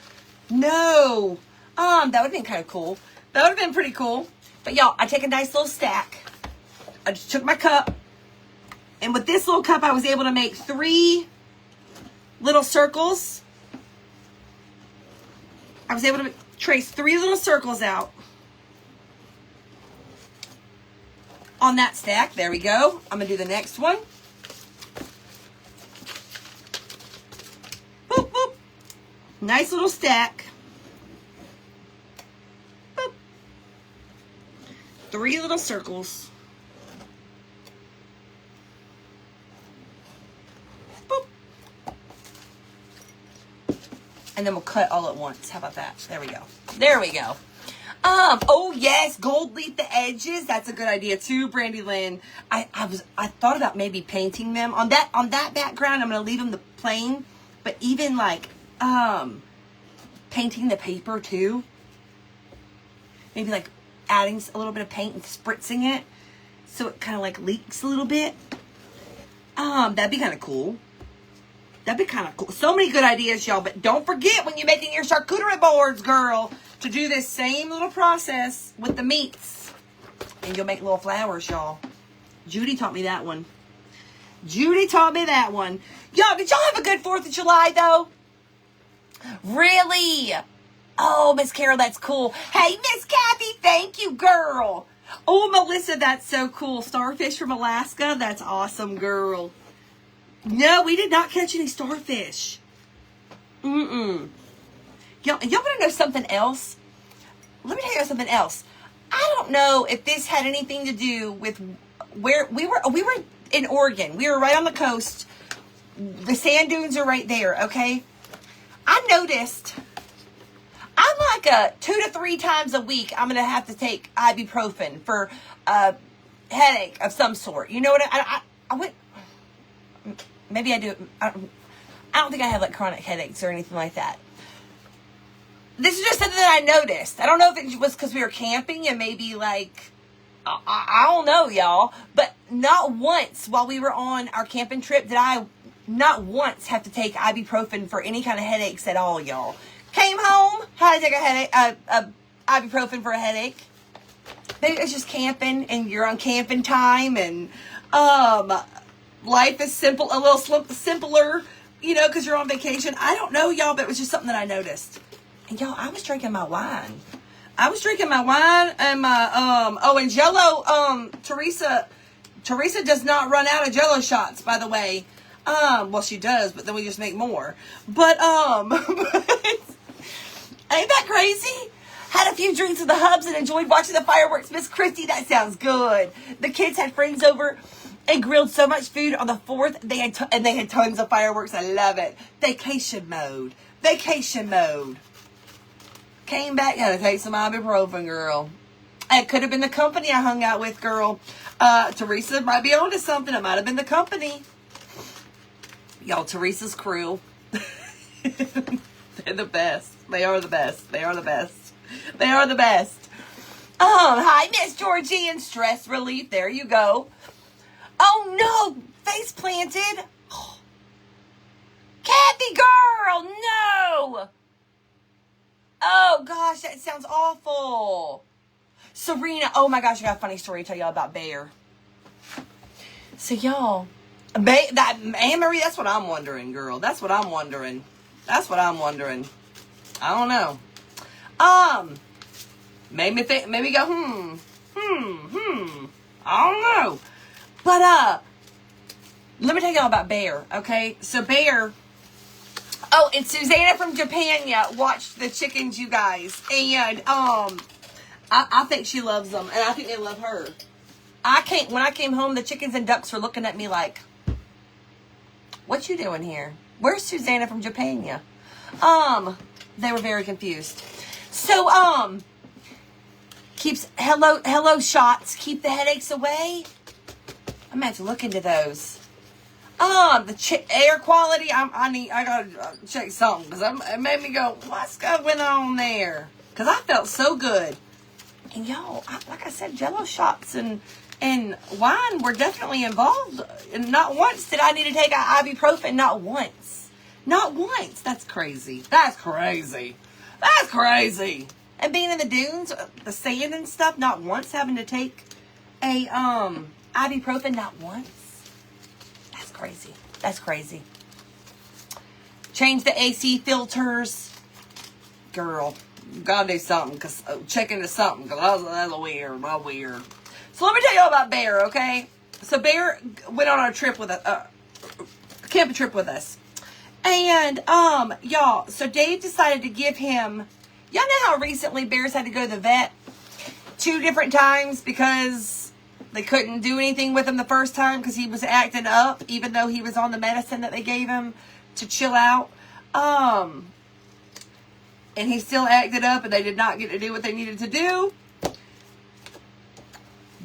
No. That would have been kind of cool. That would have been pretty cool. But y'all, I take a nice little stack. I just took my cup. And with this little cup, I was able to make 3 little circles. I was able to trace 3 little circles out. On that stack, there we go. I'm going to do the next one. Boop, boop. Nice little stack. Boop. 3 little circles. Boop. And then we'll cut all at once. How about that? There we go. There we go. Oh yes, gold leaf the edges. That's a good idea too, Brandy Lynn. I thought about maybe painting them on that background. I'm gonna leave them the plain, but even like painting the paper too. Maybe like adding a little bit of paint and spritzing it so it kind of like leaks a little bit. That'd be kind of cool. That'd be kind of cool. So many good ideas, y'all. But don't forget when you're making your charcuterie boards, girl, to do this same little process with the meats. And you'll make little flowers, y'all. Judy taught me that one. Judy taught me that one. Y'all, did y'all have a good 4th of July, though? Really? Oh, Miss Carol, that's cool. Hey, Miss Kathy, thank you, girl. Oh, Melissa, that's so cool. Starfish from Alaska. That's awesome, girl. No, we did not catch any starfish. Y'all want to know something else? Let me tell you something else. I don't know if this had anything to do with where we were. We were in Oregon. We were right on the coast. The sand dunes are right there, okay? I noticed I'm like 2 to 3 times a week I'm going to have to take ibuprofen for a headache of some sort. You know what? I went... Maybe I do. I don't think I have like chronic headaches or anything like that. This is just something that I noticed. I don't know if it was because we were camping and maybe like, I don't know, y'all. But not once while we were on our camping trip did I not once have to take ibuprofen for any kind of headaches at all, y'all. Came home, had to take a headache, ibuprofen for a headache. Maybe it's just camping and you're on camping time and, life is simple, a little simpler, you know, because you're on vacation. I don't know, y'all, but it was just something that I noticed. And y'all, I was drinking my wine. And my, and Jell-O, Teresa does not run out of Jell-O shots, by the way. Well, she does, but then we just make more. But, ain't that crazy? Had a few drinks at the Hubs and enjoyed watching the fireworks. Miss Christy, that sounds good. The kids had friends over and grilled so much food on the 4th. They had tons of fireworks. I love it. Vacation mode. Came back, had to take some ibuprofen, girl. It could have been the company I hung out with, girl. Teresa might be onto something. It might have been the company. Y'all, Teresa's crew. They're the best. They are the best. They are the best. They are the best. Hi, Miss Georgie and Stress Relief. There you go. Oh, no. Face planted. Oh. Kathy girl, no. Oh, gosh, that sounds awful. Serena, oh, my gosh, I got a funny story to tell y'all about Bear. So, y'all, that Anne-Marie, that's what I'm wondering, girl. That's what I'm wondering. That's what I'm wondering. I don't know. Made me think, maybe go, I don't know. But, let me tell y'all about Bear, okay? So, Bear, oh, and Susanna from Japan, watched the chickens, you guys. And, I think she loves them, and I think they love her. When I came home, the chickens and ducks were looking at me like, what you doing here? Where's Susanna from Japan? They were very confused. So, keeps, hello shots, keep the headaches away. I'm gonna have to look into those. The air quality, I gotta check something, because it made me go, what's going on there? Because I felt so good. And y'all, like I said, Jell-O shots and wine were definitely involved. And not once did I need to take ibuprofen. Not once. Not once. That's crazy. That's crazy. That's crazy. And being in the dunes, the sand and stuff, not once having to take a ibuprofen. Not once. That's crazy. That's crazy. Change the AC filters. Girl. Gotta do something, because check into something, because that's weird. So let me tell you all about Bear, okay? So Bear went on a trip with a camping trip with us, and y'all. So Dave decided to give him. Y'all know how recently Bear's had to go to the vet 2 different times because they couldn't do anything with him the first time because he was acting up, even though he was on the medicine that they gave him to chill out. And he still acted up, and they did not get to do what they needed to do.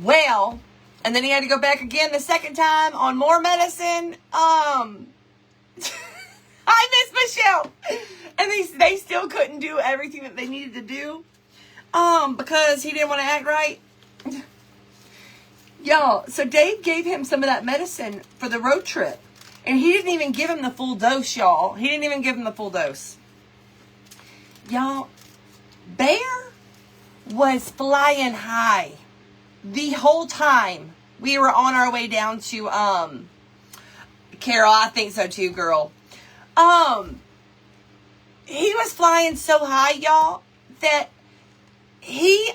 Well, and then he had to go back again the second time on more medicine. Hi, Miss Michelle. And they still couldn't do everything that they needed to do. Because he didn't want to act right. Y'all, so Dave gave him some of that medicine for the road trip. And he didn't even give him the full dose, y'all. He didn't even give him the full dose. Y'all, Bear was flying high the whole time we were on our way down to, Carol, I think so too, girl. He was flying so high, y'all, that he,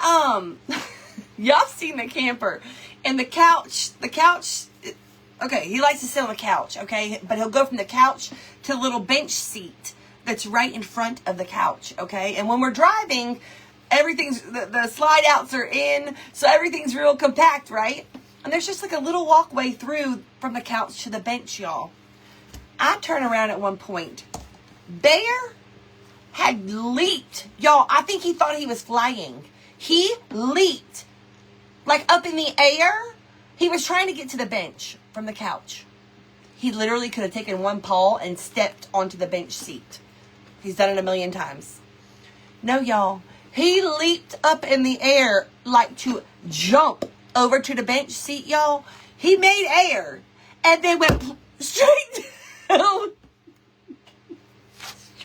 y'all seen the camper and the couch, okay, he likes to sit on the couch, okay, but he'll go from the couch to the little bench seat that's right in front of the couch, okay? And when we're driving, everything's, the slide outs are in, so everything's real compact, right? And there's just like a little walkway through from the couch to the bench, y'all. I turn around at one point. Bear had leaped. Y'all, I think he thought he was flying. He leaped. Like up in the air. He was trying to get to the bench from the couch. He literally could have taken one paw and stepped onto the bench seat. He's done it a million times. No, y'all. He leaped up in the air like to jump over to the bench seat, y'all. He made air and then went straight down.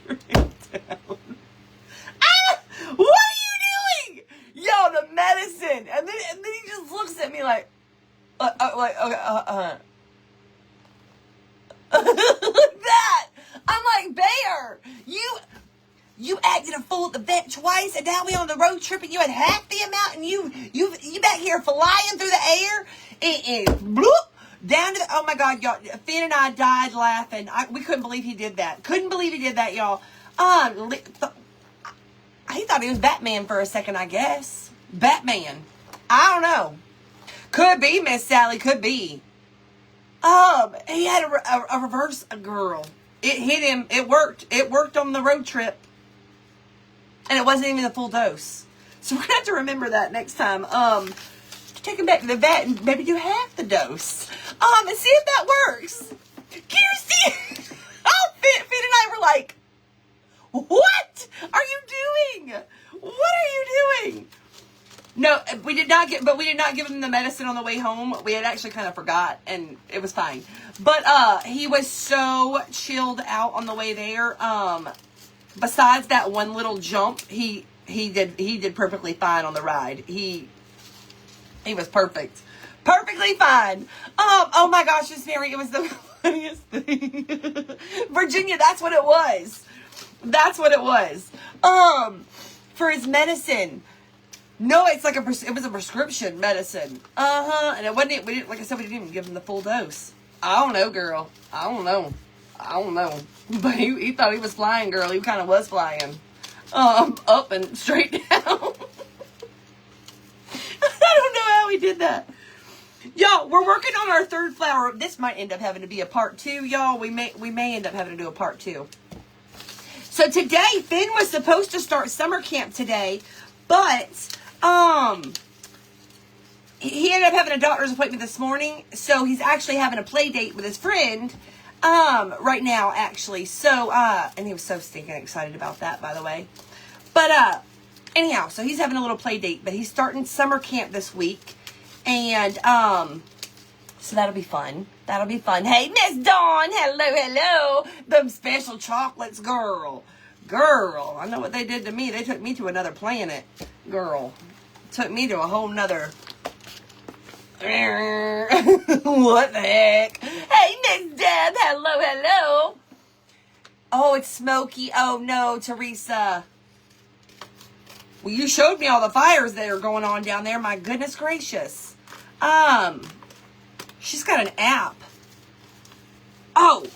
Straight down. Ah! What are you doing? Yo, the medicine. And then he just looks at me like like that. I'm like, Bear, you acted a fool at the vet twice, and now we on the road trip, and you had half the amount, and you back here flying through the air, and bloop, down to the, oh my God, y'all, Finn and I died laughing. We couldn't believe he did that. Couldn't believe he did that, y'all. He thought he was Batman for a second, I guess. Batman. I don't know. Could be, Miss Sally, could be. He had a reverse girl. It hit him. It worked. It worked on the road trip. And it wasn't even the full dose. So we're going to have to remember that next time. Take him back to the vet and maybe do half the dose. And see if that works. Kirsty! Finn and I were like, what are you doing? What are you doing? No, we did not give him the medicine on the way home. We had actually kind of forgot, and it was fine. But he was so chilled out on the way there. Besides that one little jump, he did perfectly fine on the ride. He was perfect. Perfectly fine. Oh my gosh, Miss Mary, it was the funniest thing. Virginia, that's what it was. That's what it was. For his medicine. No, it's like it was a prescription medicine. And it wasn't, like I said, we didn't even give him the full dose. I don't know, girl. I don't know. But he thought he was flying, girl. He kind of was flying. Up and straight down. I don't know how he did that. Y'all, we're working on our third flower. This might end up having to be a part 2, y'all. We may end up having to do a part 2. So today, Finn was supposed to start summer camp today, but he ended up having a doctor's appointment this morning, so he's actually having a play date with his friend right now, actually. So, and he was so stinking excited about that, by the way. But anyhow, so he's having a little play date, but he's starting summer camp this week, and so that'll be fun. That'll be fun. Hey, Miss Dawn, hello. Them special chocolates, girl. I know what they did to me. They took me to another planet, girl. Took me to a whole nother. What the heck? Hey, Miss Deb, hello. Oh, it's smoky. Oh no, Teresa. Well, you showed me all the fires that are going on down there. My goodness gracious. She's got an app. Oh,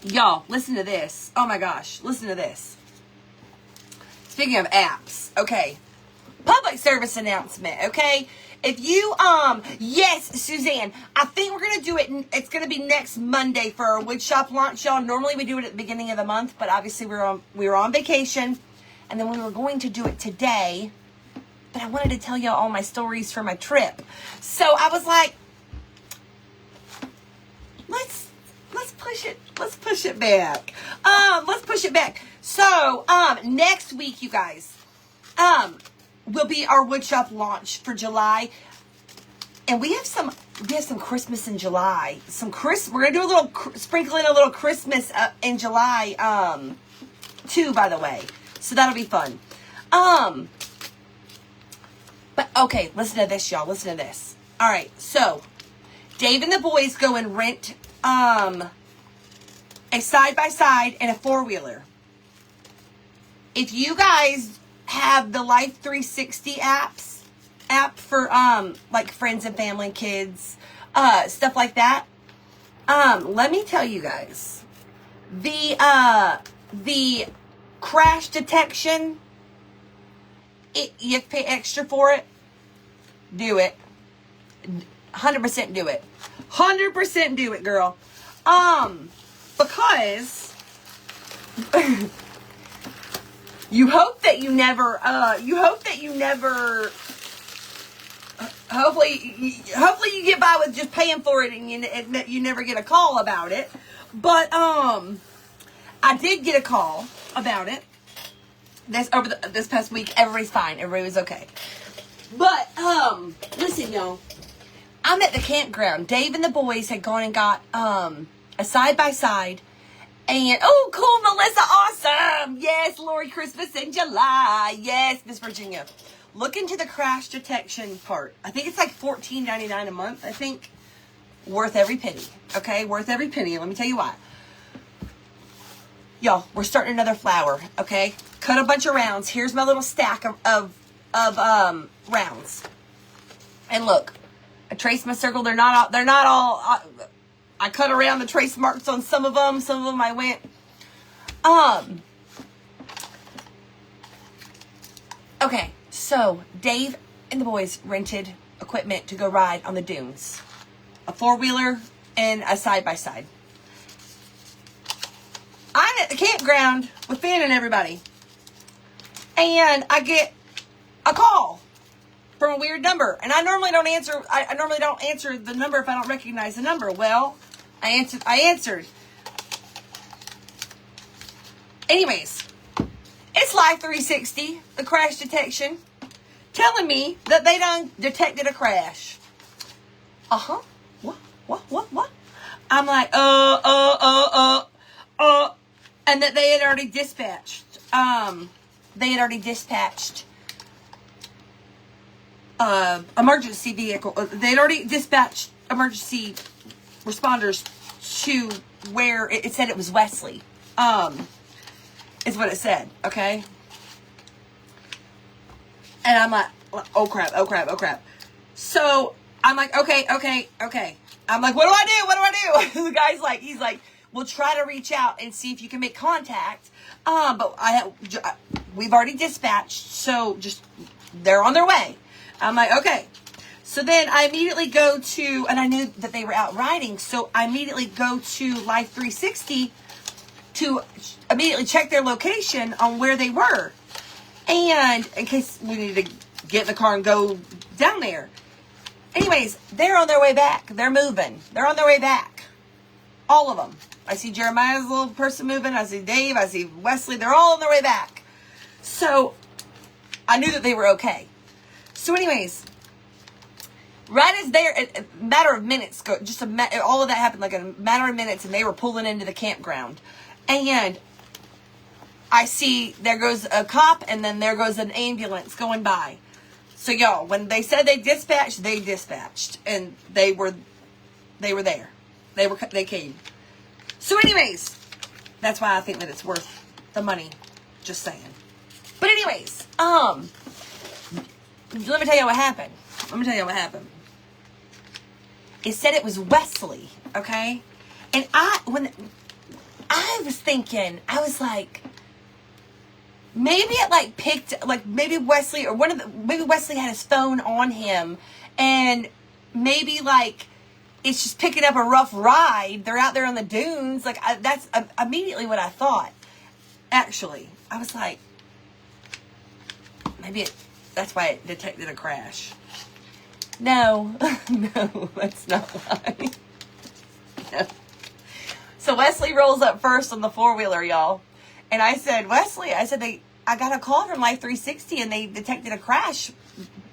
y'all, listen to this. Oh my gosh, listen to this. Speaking of apps, okay. Public service announcement, okay? If you, yes, Suzanne, I think we're going to do it, it's going to be next Monday for our woodshop launch, y'all. Normally we do it at the beginning of the month, but obviously we were on vacation, and then we were going to do it today, but I wanted to tell y'all all my stories for my trip. So I was like, let's push it back. Let's push it back. So, next week, you guys, will be our woodshop launch for July. And we have some Christmas in July. We're going to do a little, sprinkle in a little Christmas in July, too, by the way. So that'll be fun. But, okay, listen to this, y'all. Listen to this. All right, so Dave and the boys go and rent a side-by-side and a four-wheeler. If you guys have the Life 360 app for like friends and family, kids, stuff like that, let me tell you guys, the crash detection, you have to pay extra for it. Do it. 100% do it. 100% do it, girl. Because you hope that you never, hopefully you get by with just paying for it and you never get a call about it. But, I did get a call about it this past week. Everybody's fine. Everybody was okay. But, listen, y'all. I'm at the campground. Dave and the boys had gone and got, a side-by-side. And, oh, cool, Melissa, awesome. Yes, Lori, Christmas in July. Yes, Miss Virginia. Look into the crash detection part. I think it's like $14.99 a month, I think. Worth every penny. Okay, worth every penny. Let me tell you why. Y'all, we're starting another flower, okay? Cut a bunch of rounds. Here's my little stack of rounds. And look, I traced my circle. They're not all I cut around the trace marks on some of them. Some of them I went, okay, so Dave and the boys rented equipment to go ride on the dunes. A four-wheeler and a side-by-side. I'm at the campground with Finn and everybody. And I get a call from a weird number. And I normally don't answer. I normally don't answer the number if I don't recognize the number. Well, I answered. Anyways, it's Live 360, the crash detection, telling me that they done detected a crash. Uh-huh. What? I'm like, and that they had already dispatched, emergency vehicle. They'd already dispatched emergency responders to where it said it was Wesley. Is what it said, okay? And I'm like, oh crap. So I'm like, okay. I'm like, what do I do? The guy's like, he's like, we'll try to reach out and see if you can make contact. But we've already dispatched, so just, they're on their way. I'm like, okay. So then I immediately go to, and I knew that they were out riding, so I immediately go to Life 360 to immediately check their location on where they were. And in case we needed to get in the car and go down there. Anyways, they're on their way back. They're moving. They're on their way back. All of them. I see Jeremiah's little person moving. I see Dave. I see Wesley. They're all on their way back. So I knew that they were okay. So anyways, right as they're, a matter of minutes, all of that happened like a matter of minutes, and they were pulling into the campground. And I see there goes a cop, and then there goes an ambulance going by. So y'all, when they said they dispatched, and they were there. They came. So anyways, that's why I think that it's worth the money. Just saying. But anyways, let me tell you what happened. It said it was Wesley, okay? And when I was thinking, I was like, maybe it like picked, like maybe Wesley or maybe Wesley had his phone on him, and maybe like it's just picking up a rough ride. They're out there on the dunes. Like that's immediately what I thought. Actually, I was like, maybe that's why it detected a crash. No, that's not why. No. So Wesley rolls up first on the four-wheeler, y'all. And I said, Wesley, I got a call from Life 360 and they detected a crash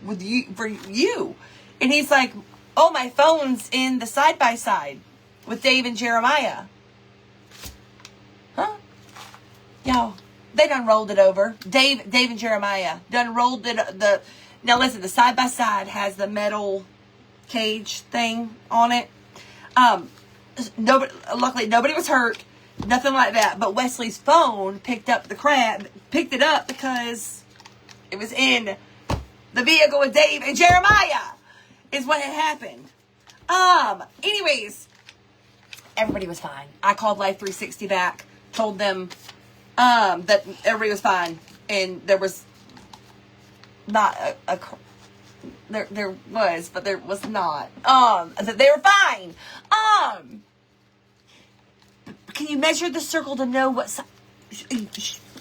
for you. And he's like, oh, my phone's in the side-by-side with Dave and Jeremiah. Huh? Y'all, they done rolled it over. Dave and Jeremiah done rolled it. Now listen, the side-by-side has the metal cage thing on it. Luckily nobody was hurt. Nothing like that. But Wesley's phone picked it up because it was in the vehicle with Dave and Jeremiah is what had happened. Anyways, everybody was fine. I called Life 360 back, told them that everybody was fine, and there was not there was, but there was not. That they were fine. Can you measure the circle to know what size?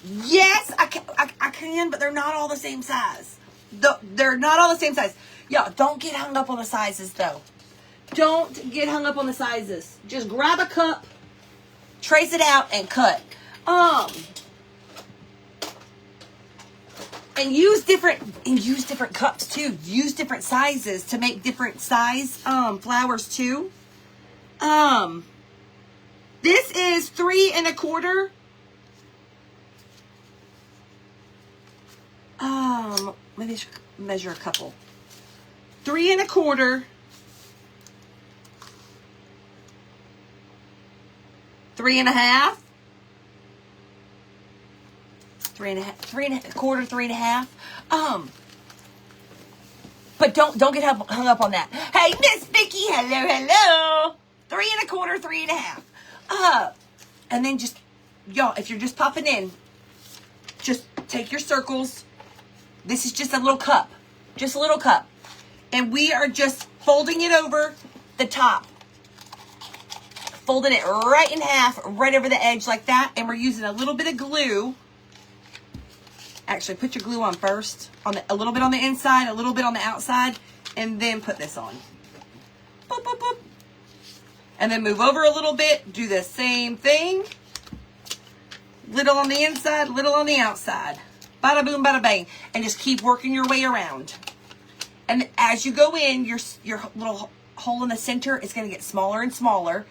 Yes, I can, but they're not all the same size. They're not all the same size. Y'all, don't get hung up on the sizes, though. Don't get hung up on the sizes. Just grab a cup, trace it out, and cut. And use different cups too. Use different sizes to make different size flowers too. This is 3 1/4. Maybe I should measure a couple. 3 1/4. 3 1/2. 3 1/4, 3 1/2. But don't get hung up on that. Hey, Miss Vicky, hello. 3 1/4, 3 1/2. And then just, y'all, if you're just popping in, just take your circles. This is just a little cup. Just a little cup. And we are just folding it over the top. Folding it right in half, right over the edge like that. And we're using a little bit of glue. Actually, put your glue on first. A little bit on the inside, a little bit on the outside. And then put this on. Boop, boop, boop. And then move over a little bit. Do the same thing. Little on the inside, little on the outside. Bada boom, bada bang. And just keep working your way around. And as you go in, your little hole in the center is going to get smaller and smaller.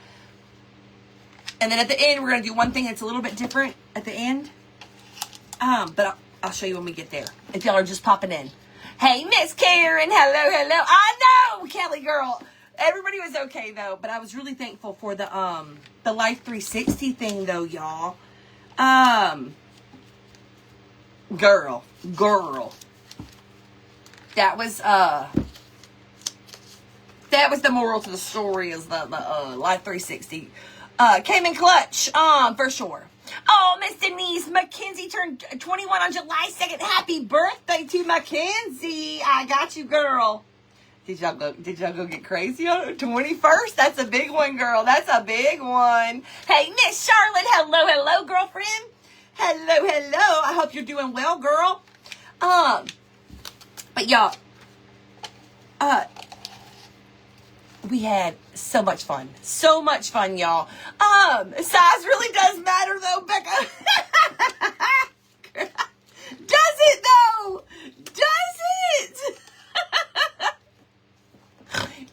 And then at the end, we're going to do one thing that's a little bit different at the end. But I'll show you when we get there. If y'all are just popping in. Hey, Miss Karen. Hello, hello. I know, Kelly girl. Everybody was okay, though. But I was really thankful for the Life 360 thing, though, y'all. Girl. That was the moral to the story is the Life 360 came in clutch for sure. Oh, Miss Denise McKenzie turned 21 on July 2nd. Happy birthday to Mackenzie. I got you, girl. Did y'all go get crazy on it? 21st? That's a big one, girl. That's a big one. Hey, Miss Charlotte. Hello, girlfriend. Hello. I hope you're doing well, girl. But y'all, we had so much fun. So much fun, y'all. Size really does matter, though, Becca. Does it, though? Does it?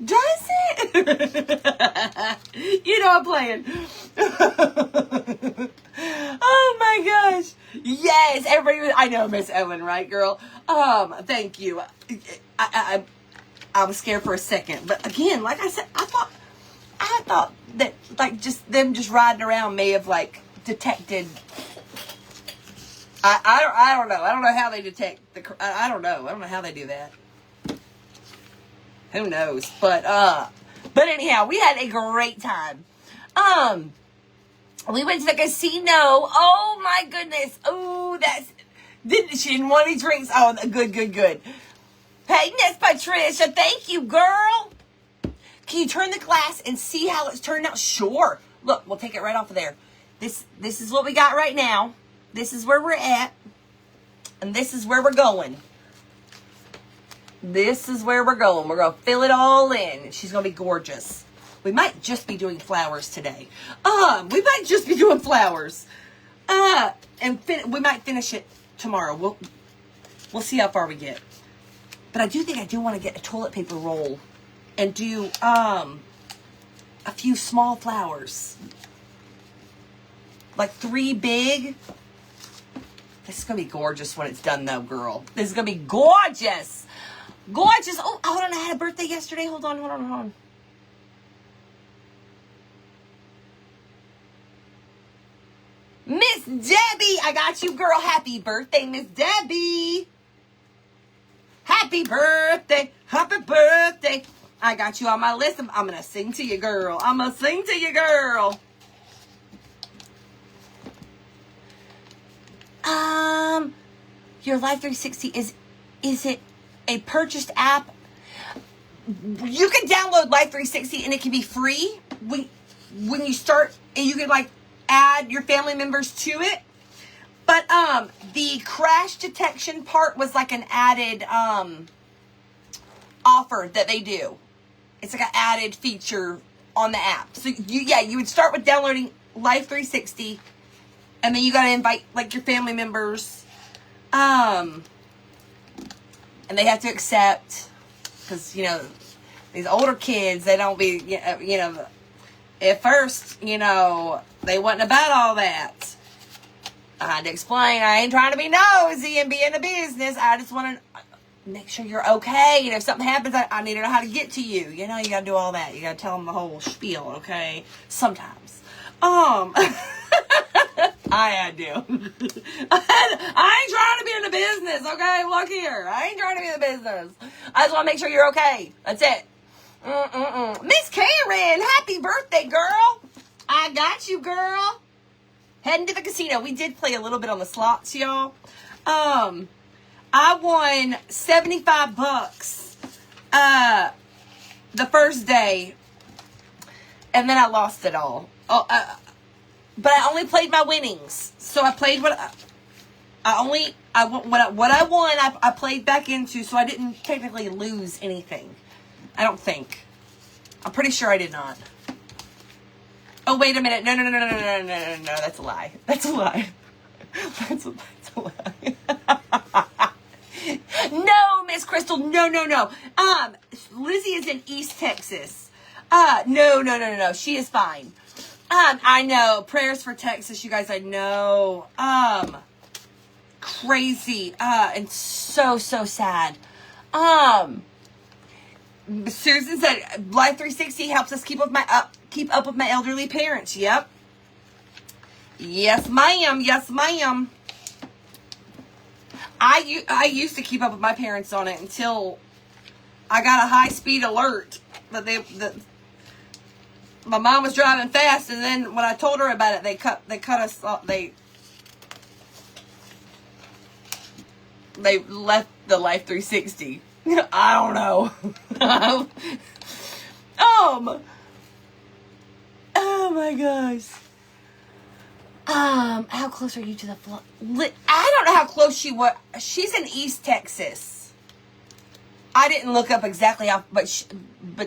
Does it? You know I'm playing. Oh, my gosh. Yes, everybody. I know, Miss Ellen, right, girl? Thank you. I was scared for a second, but again, like I said, I thought that like just them just riding around may have like detected. I don't know. I don't know how they detect I don't know. I don't know how they do that. Who knows? But anyhow, we had a great time. We went to the casino. Oh my goodness. Oh, she didn't want any drinks. Oh, good. Hey, Miss Patricia, thank you, girl. Can you turn the glass and see how it's turned out? Sure. Look, we'll take it right off of there. This is what we got right now. This is where we're at. And this is where we're going. This is where we're going. We're going to fill it all in. She's going to be gorgeous. We might just be doing flowers today. We might just be doing flowers. And we might finish it tomorrow. We'll see how far we get. But I do want to get a toilet paper roll and do a few small flowers. Like 3 big. This is going to be gorgeous when it's done, though, girl. This is going to be gorgeous. Gorgeous. Oh, hold on. I had a birthday yesterday. Hold on. Miss Debbie. I got you, girl. Happy birthday, Miss Debbie. Happy birthday. I got you on my list. I'm going to sing to you, girl. Your Life 360 is it a purchased app? You can download Life 360 and it can be free when you start, and you can like add your family members to it. But the crash detection part was like an added offer that they do. It's like an added feature on the app. So you would start with downloading Life 360, and then you got to invite like your family members, and they have to accept, because these older kids, they don't be at first they wasn't about all that. I had to explain, I ain't trying to be nosy and be in the business. I just want to make sure you're okay. If something happens, I need to know how to get to you. You got to do all that. You got to tell them the whole spiel, okay? Sometimes. I do. I ain't trying to be in the business, okay? Look here. I ain't trying to be in the business. I just want to make sure you're okay. That's it. Miss Karen, happy birthday, girl. I got you, girl. Heading to the casino. We did play a little bit on the slots, y'all. I won $75 the first day, and then I lost it all. But I only played my winnings. So I played what I won. I played back into, so I didn't technically lose anything. I don't think. I'm pretty sure I did not. Oh, wait a minute. No. That's a lie. That's no, Miss Crystal. No. Lizzie is in East Texas. No. She is fine. I know. Prayers for Texas, you guys. I know. Crazy. And so sad. Susan said, Life 360 helps us keep up with my elderly parents. Yep. Yes, ma'am. Yes, ma'am. I used to keep up with my parents on it until I got a high-speed alert that my mom was driving fast, and then when I told her about it, they cut us off. They left the Life 360. I don't know. Oh my gosh. How close are you to the flood? I don't know how close she was. She's in East Texas. I didn't look up exactly how, but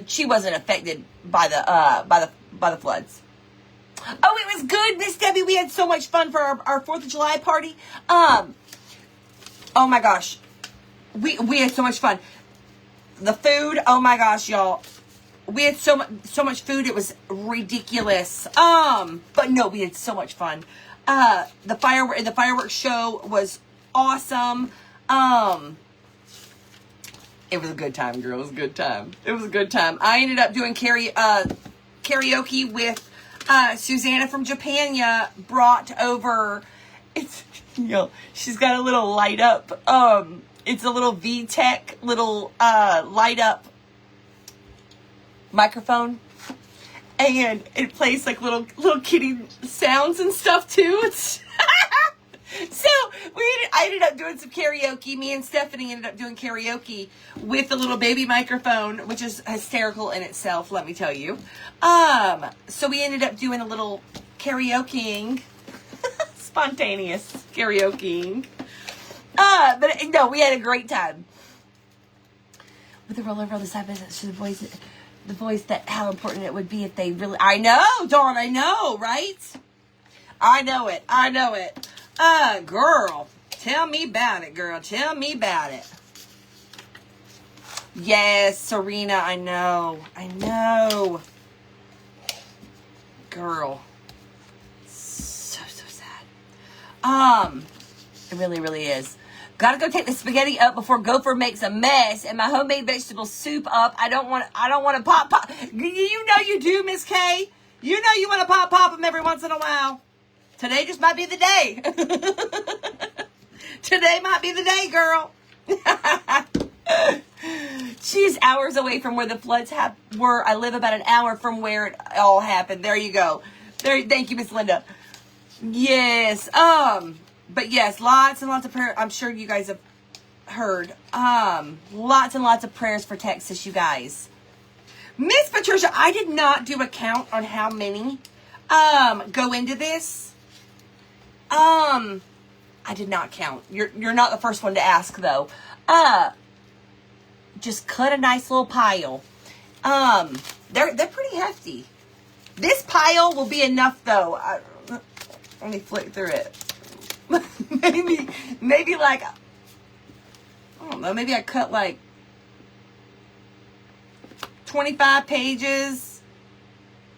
she wasn't affected by the floods. Oh, it was good, Miss Debbie. We had so much fun for our 4th of July party. Oh my gosh. We had so much fun. The food, oh my gosh, y'all. We had so much food, it was ridiculous. But no, we had so much fun. The fireworks show was awesome. It was a good time, girl. It was a good time. It was a good time. I ended up doing karaoke with Susanna from Japan. Brought over. It's she's got a little light up. It's a little VTech little light up microphone, and it plays like little kitty sounds and stuff too. It's so I ended up doing some karaoke. Me and Stephanie ended up doing karaoke with the little baby microphone, which is hysterical in itself, let me tell you. So we ended up doing a little karaokeing, spontaneous karaokeing. But no, we had a great time. With the rollover on the side business, the voice that how important it would be if they really. I know, Dawn. I know, right? I know it. Girl, tell me about it, girl. Tell me about it. Yes, Serena. I know. Girl, so sad. It really is. Gotta go take the spaghetti up before Gopher makes a mess, and my homemade vegetable soup up. I don't want to pop. You know you do, Miss K. You know you want to pop them every once in a while. Today just might be the day. Today might be the day, girl. She's hours away from where the floods were. I live about an hour from where it all happened. There you go. Thank you, Miss Linda. Yes. But yes, lots and lots of prayers. I'm sure you guys have heard. Lots and lots of prayers for Texas, you guys. Miss Patricia, I did not do a count on how many go into this. I did not count. You're not the first one to ask though. Just cut a nice little pile. They're pretty hefty. This pile will be enough though. Let me flick through it. maybe like, I don't know, maybe I cut like 25 pages.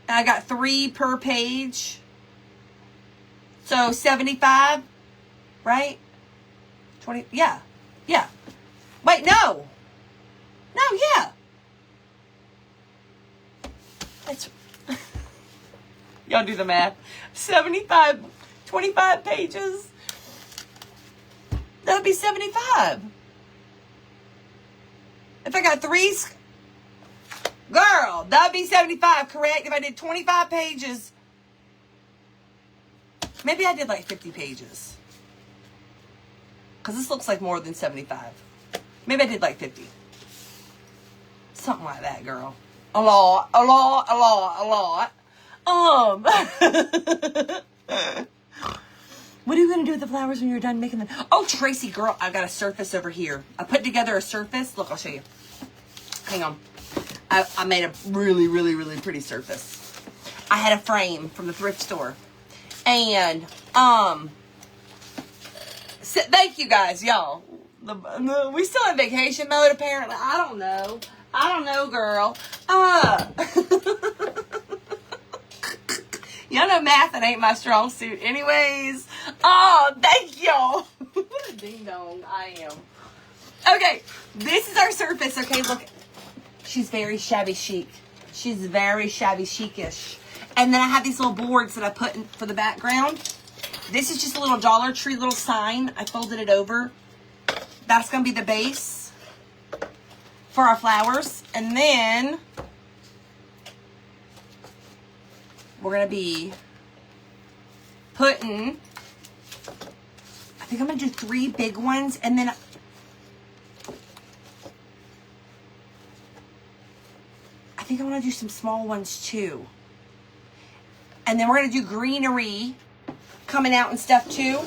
And I got 3 per page. So 75, right? 20, yeah. Wait, no, yeah. That's, y'all do the math. 25 pages. That would be 75. If I got 3, girl, that would be 75, correct? If I did 25 pages, maybe I did like 50 pages. Because this looks like more than 75. Maybe I did like 50. Something like that, girl. A lot. What are you going to do with the flowers when you're done making them? Oh, Tracy, girl, I got a surface over here. I put together a surface. Look, I'll show you. Hang on. I made a really pretty surface. I had a frame from the thrift store. And, Thank you guys, y'all. We still in vacation mode, apparently. I don't know, girl. Y'all know math, and ain't my strong suit anyways. Oh, thank y'all. What a ding dong I am. Okay, this is our surface. Okay, look. She's very shabby chic. She's very shabby chic-ish. And then I have these little boards that I put in for the background. This is just a little Dollar Tree little sign. I folded it over. That's going to be the base for our flowers. And then we're going to be putting, I think I'm going to do 3 big ones. And then I think I want to do some small ones too. And then we're going to do greenery coming out and stuff too.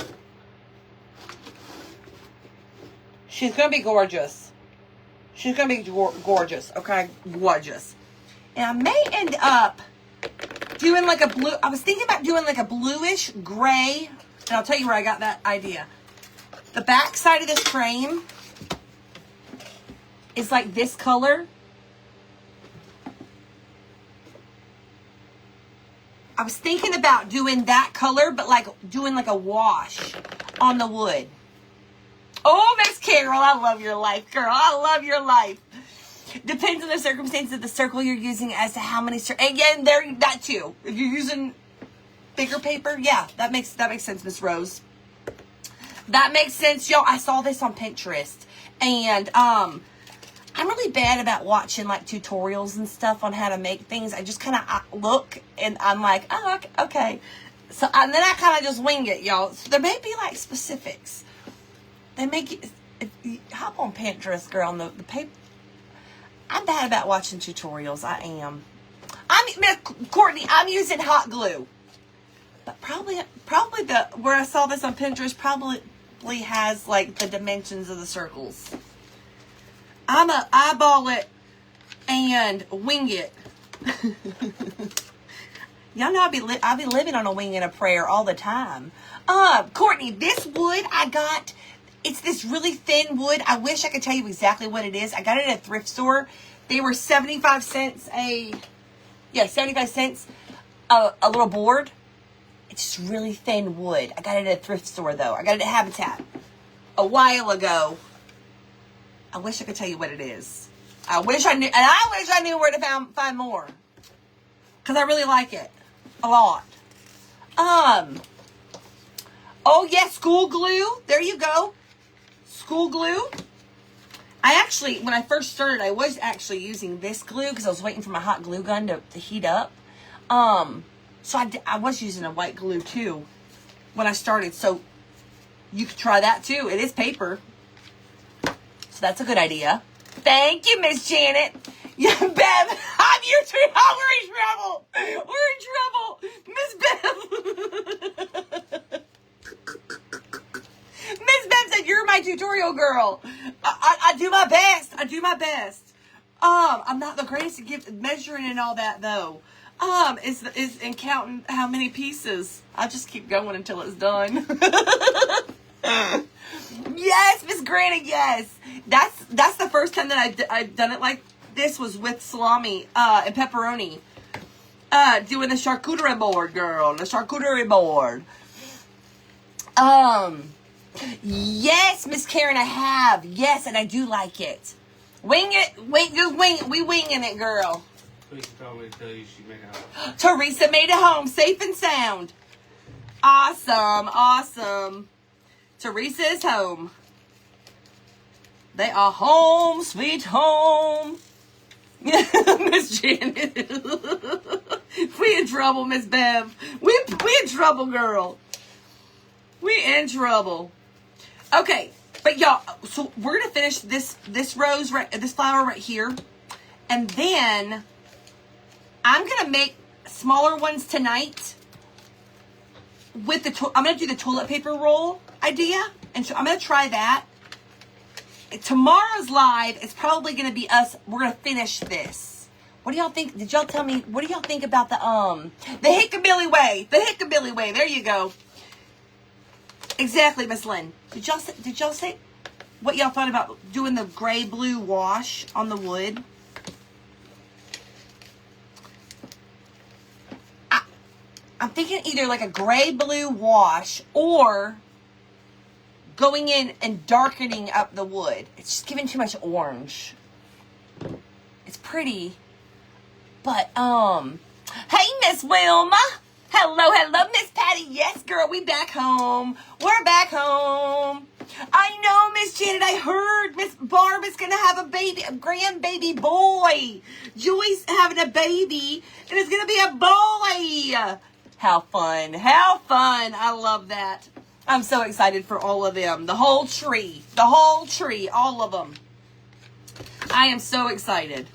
She's going to be gorgeous. She's going to be gorgeous. Okay, gorgeous. And I may end up doing like a blue. I was thinking about doing like a bluish gray. And I'll tell you where I got that idea. The back side of this frame is like this color. I was thinking about doing that color, but like doing like a wash on the wood. Oh, Miss Carol, I love your life, girl. I love your life. Depends on the circumstances of the circle you're using as to how many. Again, there that too. If you're using bigger paper, yeah, that makes sense, Miss Rose. That makes sense, y'all. I saw this on Pinterest, and I'm really bad about watching like tutorials and stuff on how to make things. I just kind of look and I'm like, oh, okay. So and then I kind of just wing it, y'all. So there may be like specifics. They make it. If you hop on Pinterest, girl, on the paper. I'm bad about watching tutorials. I am. Courtney, I'm using hot glue. But probably the where I saw this on Pinterest probably has like the dimensions of the circles. I'm a eyeball it and wing it. Y'all know I be living on a wing and a prayer all the time. Courtney, this wood I got. It's this really thin wood. I wish I could tell you exactly what it is. I got it at a thrift store. They were 75 cents 75 cents a little board. It's just really thin wood. I got it at a thrift store though. I got it at Habitat a while ago. I wish I could tell you what it is. I wish I knew where to find more. Because I really like it. A lot. Oh yeah, school glue. There you go. School glue. I actually, when I first started, I was actually using this glue because I was waiting for my hot glue gun to heat up. So I was using a white glue too when I started. So you could try that too. It is paper. So that's a good idea. Thank you, Miss Janet. Yeah, Bev, I'm your tree. Oh, we're in trouble. We're in trouble. Miss Bev. Miss Bev said, you're my tutorial girl. I do my best. I do my best. I'm not the greatest at measuring and all that, though. Is in counting how many pieces. I'll just keep going until it's done. Yes, Miss Granny, yes. That's the first time that I've done it like this was with salami and pepperoni. Doing the charcuterie board, girl. The charcuterie board. Yes, Miss Karen, I have. Yes, and I do like it. Wing it. Just wing it. We winging it, girl. Teresa told me to tell you she made it home. Teresa made it home, safe and sound. Awesome, awesome. Teresa is home. They are home, sweet home. Miss Janet. We in trouble, Miss Bev. We in trouble, girl. We in trouble. Okay, but y'all, so we're gonna finish this rose this flower right here, and then I'm gonna make smaller ones tonight. With I'm gonna do the toilet paper roll idea, and so I'm gonna try that. Tomorrow's live is probably gonna be us. We're gonna finish this. What do y'all think? Did y'all tell me? What do y'all think about the Hickabilly way? The Hickabilly way. There you go. Exactly, Miss Lynn. Did y'all say what y'all thought about doing the gray-blue wash on the wood? I'm thinking either like a gray-blue wash or going in and darkening up the wood. It's just giving too much orange. It's pretty, but hey, Miss Wilma. Hello, Miss Patty. Yes, girl, we back home. We're back home. I know, Miss Janet. I heard Miss Barb is gonna have a grandbaby boy. Joy's having a baby, and it's gonna be a boy. How fun! How fun! I love that. I'm so excited for all of them. The whole tree, all of them. I am so excited.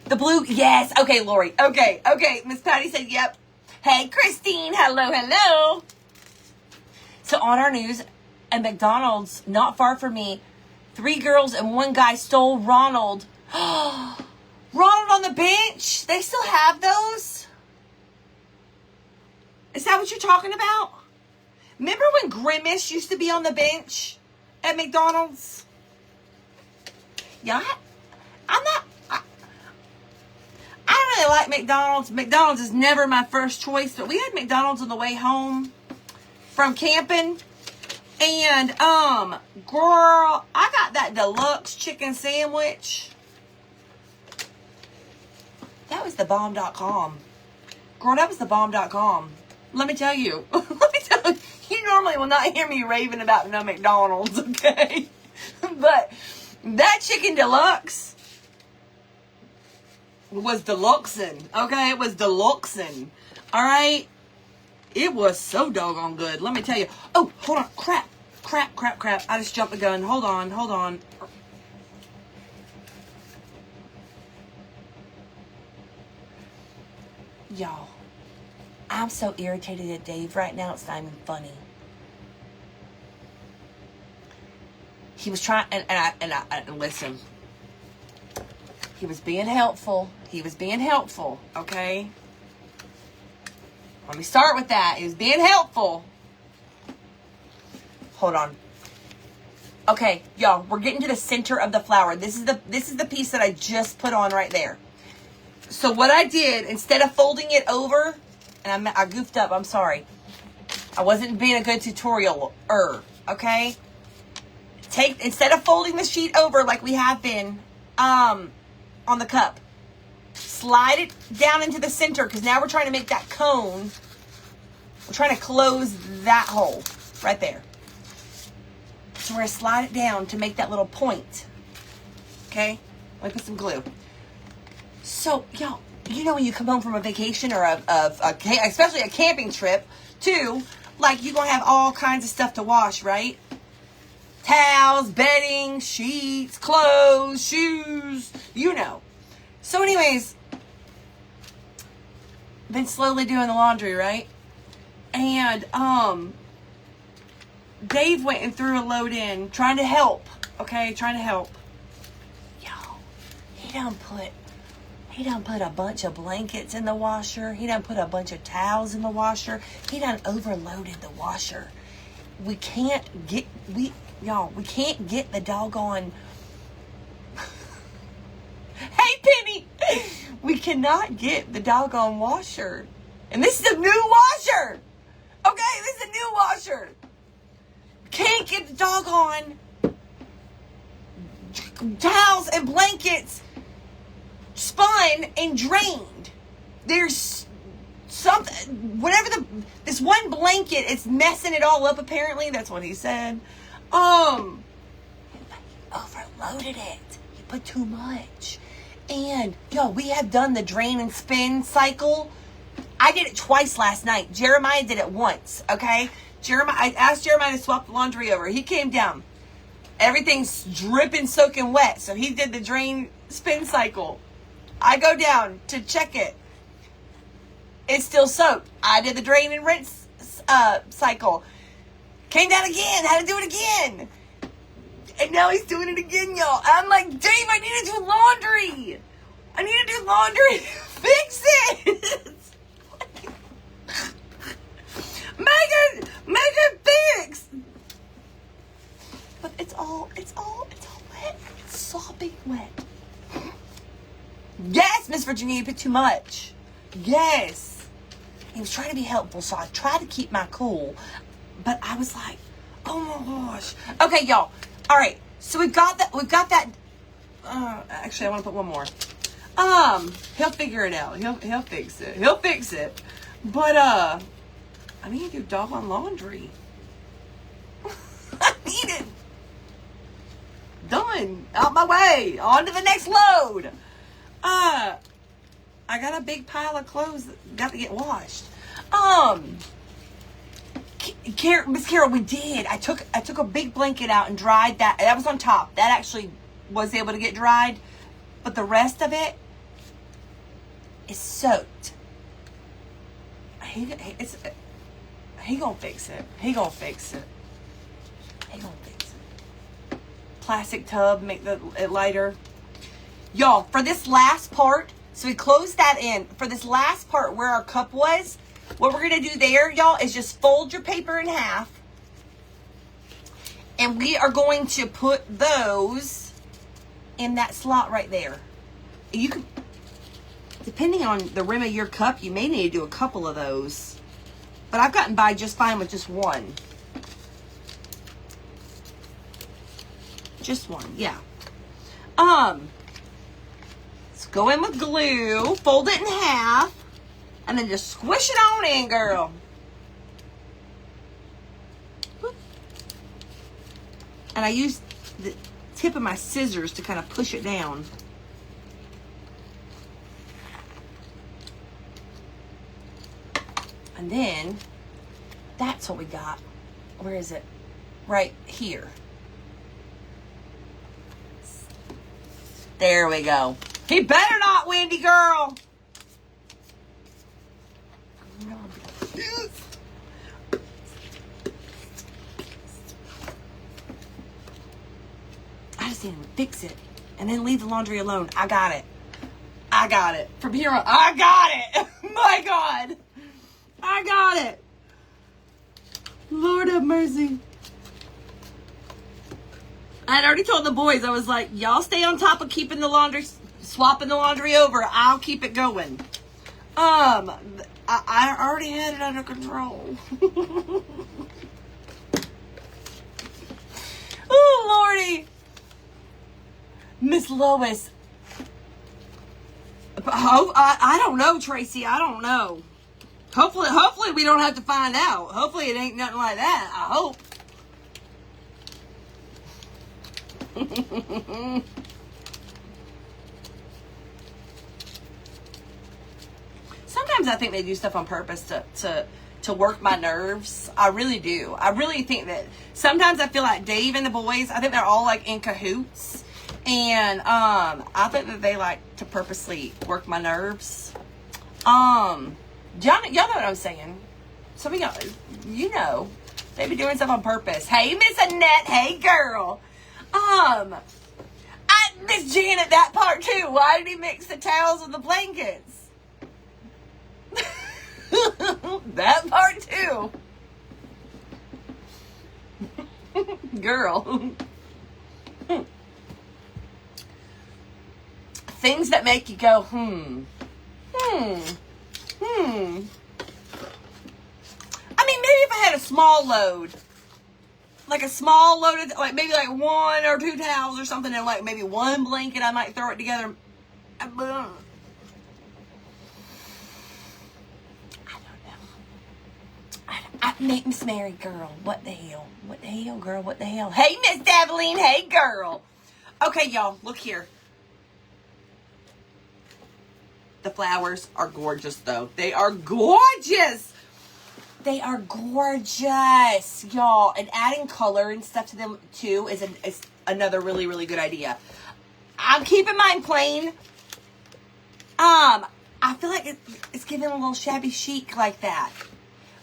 The blue, yes. Okay, Lori. Okay. Miss Patty said, yep. Hey, Christine. Hello. So on our news, at McDonald's, not far from me, 3 girls and 1 guy stole Ronald. Ronald on the bench? They still have those? Is that what you're talking about? Remember when Grimace used to be on the bench at McDonald's? Yeah, I don't really like McDonald's. McDonald's is never my first choice, but we had McDonald's on the way home from camping. And, girl, I got that deluxe chicken sandwich. That was the bomb.com. Girl, that was the bomb.com. Let me tell you. You normally will not hear me raving about no McDonald's, okay? But that chicken deluxe was deluxing, okay? It was deluxing, all right? It was so doggone good. Let me tell you. Oh, hold on. Crap. I just jumped the gun. Hold on. Y'all, I'm so irritated at Dave right now. It's not even funny. He was trying, and I listen. He was being helpful. Okay? Let me start with that. He was being helpful. Hold on. Okay, y'all, we're getting to the center of the flower. This is the piece that I just put on right there. So what I did, instead of folding it over, and I goofed up, I'm sorry. I wasn't being a good tutorial-er, okay? Instead of folding the sheet over like we have been, on the cup, slide it down into the center, because now we're trying to make that cone. We're trying to close that hole right there. So we're going to slide it down to make that little point. Okay? Let me put some glue. So, y'all, you know when you come home from a vacation or especially a camping trip, too, like you're going to have all kinds of stuff to wash, right? Towels, bedding, sheets, clothes, shoes, you know. So anyways, been slowly doing the laundry, right? And, Dave went and threw a load in, trying to help, okay? Trying to help. Y'all, he done put a bunch of blankets in the washer. He done put a bunch of towels in the washer. He done overloaded the washer. We can't get the doggone... Hey, Penny! We cannot get the doggone washer. And this is a new washer! Okay, this is a new washer. Can't get the doggone towels and blankets spun and drained. There's something, this one blanket, it's messing it all up apparently. That's what he said. He overloaded it. He put too much. And, we have done the drain and spin cycle. I did it twice last night. Jeremiah did it once, okay? I asked Jeremiah to swap the laundry over. He came down. Everything's dripping, soaking wet. So he did the drain spin cycle. I go down to check it. It's still soaked. I did the drain and rinse cycle. Came down again. Had to do it again. And now he's doing it again, y'all. I'm like, Dave, I need to do laundry. Fix it. Megan big wet. Yes, Miss Virginia, you put too much. Yes. He was trying to be helpful, so I tried to keep my cool. But I was like, oh my gosh. Okay, y'all. All right. So we've got that. Actually, I want to put one more. He'll figure it out. He'll fix it. He'll fix it. But I need to do doggone laundry. I need it done. Out my way. On to the next load. I got a big pile of clothes that got to get washed. Miss Carol, we did. I took a big blanket out and dried that. That was on top. That actually was able to get dried, but the rest of it is soaked. He gonna fix it. He gonna fix it. He gonna fix it. Plastic tub, make it lighter. Y'all, for this last part, so we closed that in. For this last part where our cup was, what we're going to do there, y'all, is just fold your paper in half. And we are going to put those in that slot right there. You can, depending on the rim of your cup, you may need to do a couple of those. But I've gotten by just fine with just one. Just one, yeah. Let's go in with glue, fold it in half, and then just squish it on in, girl. And I use the tip of my scissors to kind of push it down. And then, that's what we got. Where is it? Right here. There we go. He better not, Wendy girl. I just need to fix it and then leave the laundry alone. I got it. From here on, I got it. My God. I got it. Lord have mercy. I had already told the boys, I was like, y'all stay on top of keeping the laundry, swapping the laundry over. I'll keep it going. I already had it under control. Oh, Lordy. Miss Lois. I don't know, Tracy. I don't know. Hopefully we don't have to find out. Hopefully it ain't nothing like that. I hope. Sometimes I think they do stuff on purpose to work my nerves. I really do. I really think that sometimes I feel like Dave and the boys, I think they're all like in cahoots. And I think that they like to purposely work my nerves. Y'all know what I'm saying. Some of y'all, you know, they be doing stuff on purpose. Hey, Miss Annette. Hey, girl. Miss Janet, that part too. Why did he mix the towels with the blankets? That part too. Girl. Things that make you go, I mean, maybe if I had a small load, like a small loaded, like maybe like 1 or 2 towels or something, and like maybe 1 blanket, I might throw it together. I don't know. Miss Mary, girl, what the hell? What the hell, girl? What the hell? Hey, Miss Daveline, hey, girl. Okay, y'all, look here. The flowers are gorgeous, though. They are gorgeous. They are gorgeous, y'all. And adding color and stuff to them, too, is another really, really good idea. I'm keeping mine plain. I feel like it's giving a little shabby chic like that.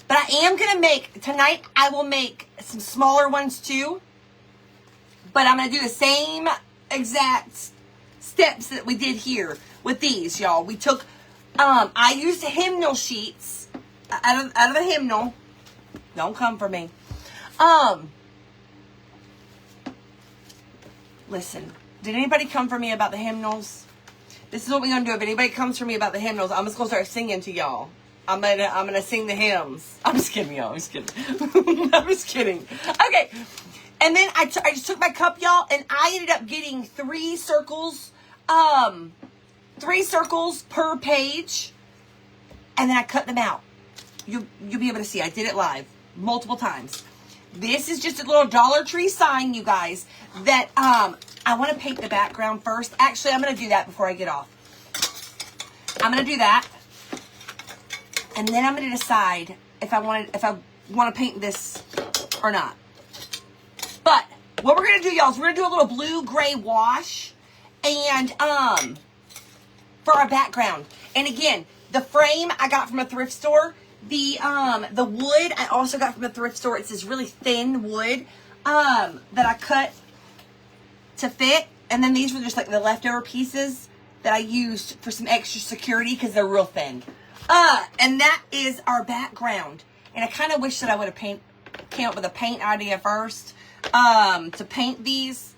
But I am going to make, tonight I will make some smaller ones, too. But I'm going to do the same exact steps that we did here with these, y'all. We took, I used hymnal sheets out of the hymnal. Don't come for me. Listen, Did anybody come for me about the hymnals? This is what we're gonna do. If anybody comes for me about the hymnals, I'm just gonna start singing to y'all. I'm gonna sing the hymns. I'm just kidding, y'all. I'm just kidding. I'm just kidding. Okay. And then I just took my cup, y'all, and I ended up getting 3 circles. 3 circles per page. And then I cut them out. You'll be able to see. I did it live multiple times. This is just a little Dollar Tree sign, you guys, that I want to paint the background first. Actually, I'm going to do that before I get off. I'm going to do that. And then I'm going to decide if I want to paint this or not. But what we're going to do, y'all, is we're going to do a little blue-gray wash and for our background. And again, the frame I got from a thrift store. The wood I also got from a thrift store. It's this really thin wood that I cut to fit. And then these were just like the leftover pieces that I used for some extra security because they're real thin. And that is our background. And I kind of wish that I would have came up with a paint idea first to paint these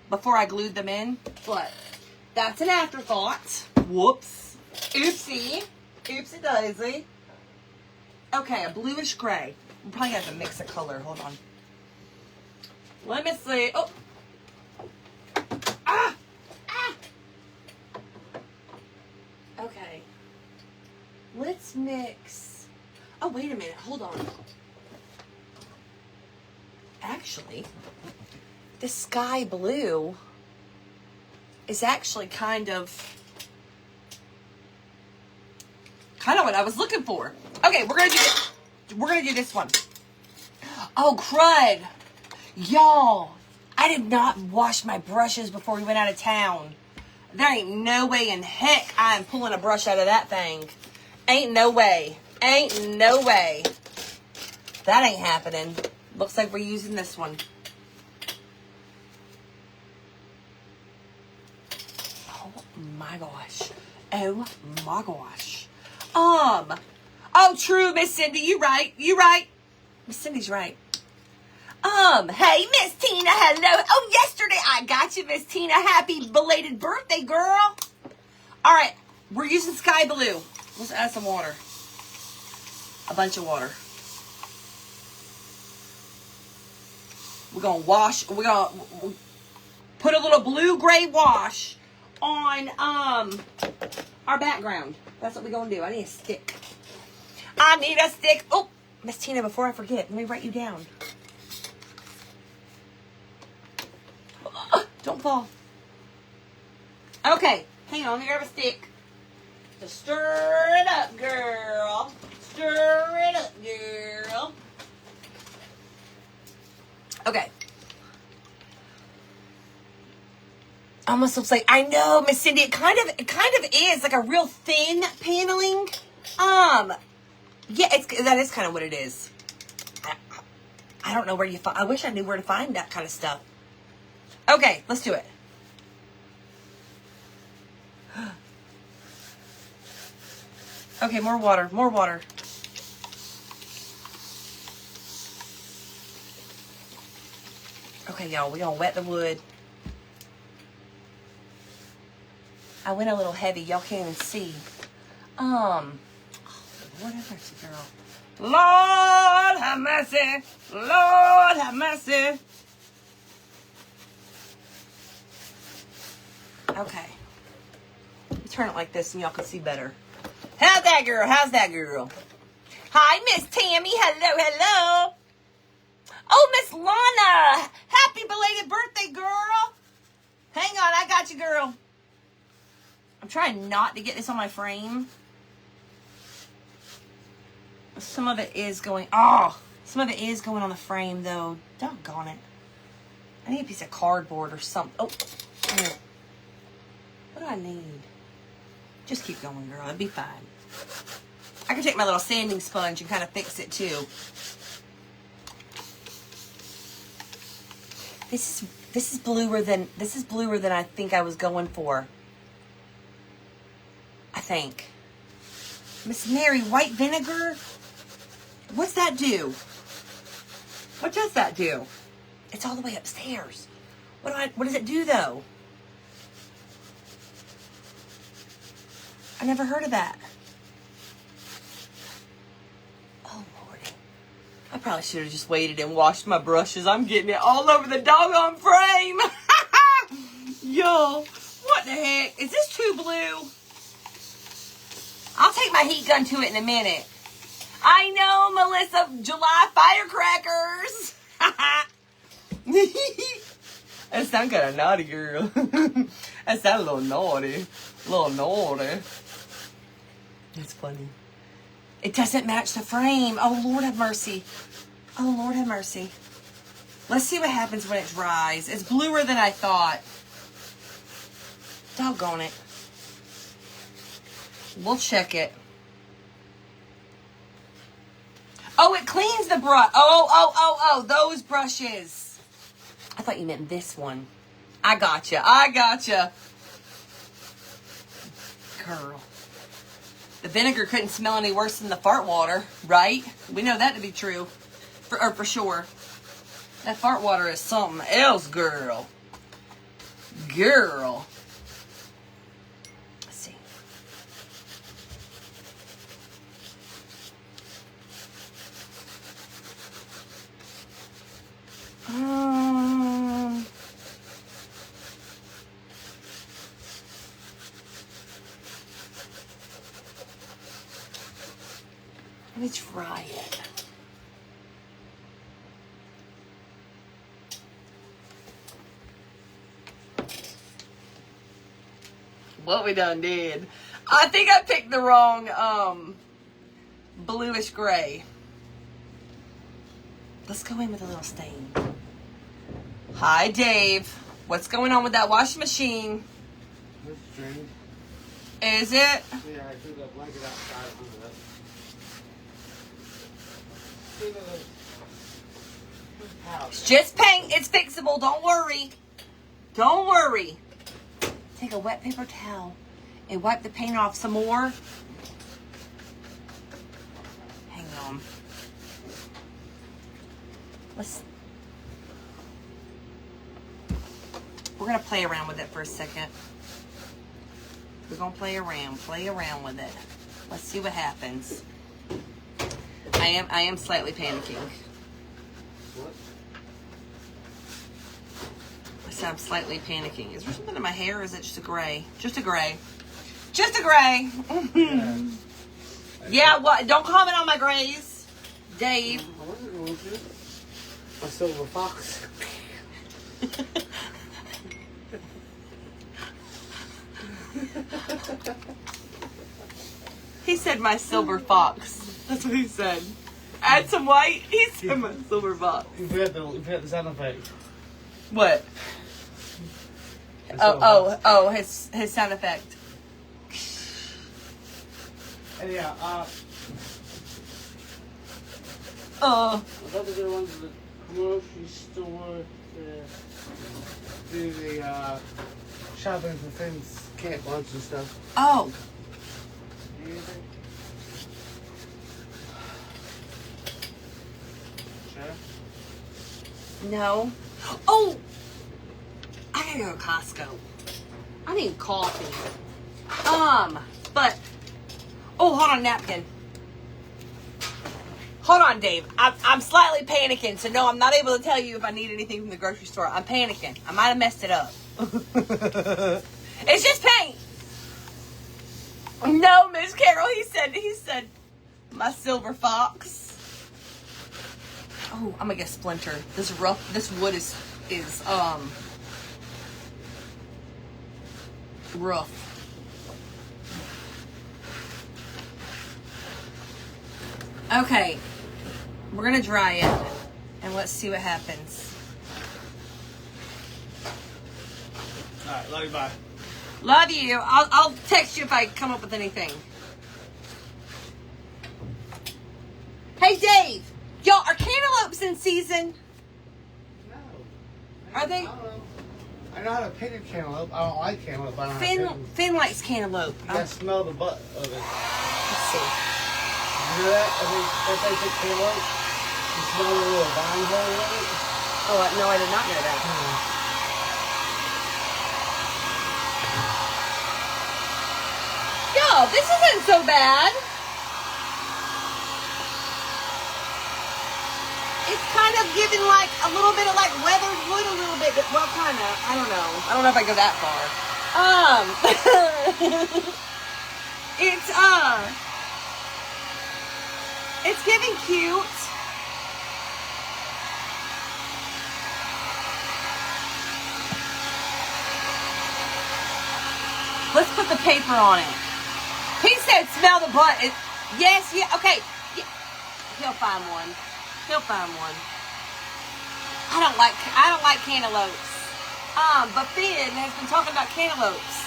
before I glued them in. But that's an afterthought. Whoops. Oopsie. Oopsie daisy. Okay, a bluish gray. I'm probably going to have to mix a color. Hold on. Let me see. Oh. Ah! Ah! Okay. Let's mix. Oh, wait a minute. Hold on. Actually, the sky blue is actually kind of what I was looking for. Okay, we're gonna do this one. Oh, crud. Y'all, I did not wash my brushes before we went out of town. There ain't no way in heck I am pulling a brush out of that thing. Ain't no way. Ain't no way. That ain't happening. Looks like we're using this one. Oh my gosh. Oh my gosh. Oh, true, Miss Cindy. You right. You right. Miss Cindy's right. Hey, Miss Tina. Hello. Oh, yesterday I got you, Miss Tina. Happy belated birthday, girl. All right. We're using sky blue. Let's add some water. A bunch of water. We're going to wash. We're going to put a little blue-gray wash on our background. That's what we're going to do. I need a stick. I need a stick. Oh, Miss Tina, before I forget, let me write you down. Don't fall. Okay, hang on. Let me grab a stick. Just stir it up, girl. Stir it up, girl. Okay. Almost looks like, I know, Miss Cindy, it kind of is like a real thin paneling. Yeah, that is kind of what it is. I don't know where you find. I wish I knew where to find that kind of stuff. Okay, let's do it. Okay, more water, more water. Okay, y'all, we're gonna wet the wood. I went a little heavy. Y'all can't even see. Oh, Lord have mercy, girl. Lord have mercy. Lord have mercy. Okay. Turn it like this and y'all can see better. How's that, girl? How's that, girl? Hi, Miss Tammy. Hello, hello. Oh, Miss Lana. Happy belated birthday, girl. Hang on. I got you, girl. I'm trying not to get this on my frame. Some of it is going... Oh! Some of it is going on the frame, though. Doggone it. I need a piece of cardboard or something. Oh! Here. What do I need? Just keep going, girl. It'll be fine. I can take my little sanding sponge and kind of fix it, too. This is bluer than I think I was going for. I think. Miss Mary, white vinegar? What's that do? What does that do? It's all the way upstairs. What does it do, though? I never heard of that. Oh, Lordy. I probably should have just waited and washed my brushes. I'm getting it all over the doggone frame. Yo, what the heck? Is this too blue? I'll take my heat gun to it in a minute. I know, Melissa. July firecrackers. That sound kind of naughty, girl. That sound a little naughty. A little naughty. That's funny. It doesn't match the frame. Oh, Lord have mercy. Oh, Lord have mercy. Let's see what happens when it dries. It's bluer than I thought. Doggone it. We'll check it. Oh, it cleans the brush. Oh, those brushes. I thought you meant this one. I gotcha. Girl. The vinegar couldn't smell any worse than the fart water, right? We know that to be true. For sure. That fart water is something else, girl. Girl. Let's see. Let me try it. What we done did. I think I picked the wrong bluish gray. Let's go in with a little stain. Hi, Dave. What's going on with that washing machine? It's drained. Is it? Yeah, I threw the blanket outside under that. It's just paint. It's fixable. Don't worry. Don't worry. Take a wet paper towel and wipe the paint off some more. Hang on. We're going to play around with it for a second. We're going to play around with it. Let's see what happens. I am slightly panicking. What? I said I'm slightly panicking. Is there something in my hair or is it just a gray? Just a gray. Just a gray. Yeah, what? Don't comment on my grays, Dave. I wasn't going to. A silver fox. He said my silver fox. That's what he said. Add some white. He said my silver fox. You forgot the sound effect. What? Oh, his sound effect. And yeah, Uh. I thought they were ones at the grocery store to do the shopping for things, camp lunch and stuff. Oh. Anything? Sure. No. Oh! I gotta go to Costco. I need coffee. But... Oh, hold on, napkin. Hold on, Dave. I'm slightly panicking, so no, I'm not able to tell you if I need anything from the grocery store. I'm panicking. I might have messed it up. It's just paint. No, Miss Carol, he said, my silver fox. Oh, I'm gonna get splinter. This wood is rough. Okay, we're gonna dry it, and let's see what happens. All right, love you, bye. Love you. I'll text you if I come up with anything. Hey, Dave. Y'all, are cantaloupes in season? No. Are they? I don't know. I know how to pick a cantaloupe. I don't like cantaloupe. I don't know how to pick them. Finn likes cantaloupe. You gotta smell the butt of it. Let's see. You hear that? If they pick cantaloupe, you smell the little vine hole in it. Oh, no, I did not know that. Yo, Oh, this isn't so bad. It's kind of giving like a little bit of like weathered wood, a little bit. Well, kind of. I don't know. I don't know if I go that far. It's giving cute. Let's put the paper on it. He said, "Smell the butt." Yes, yeah, okay. Yeah. He'll find one. He'll find one. I don't like cantaloupes. But Finn has been talking about cantaloupes.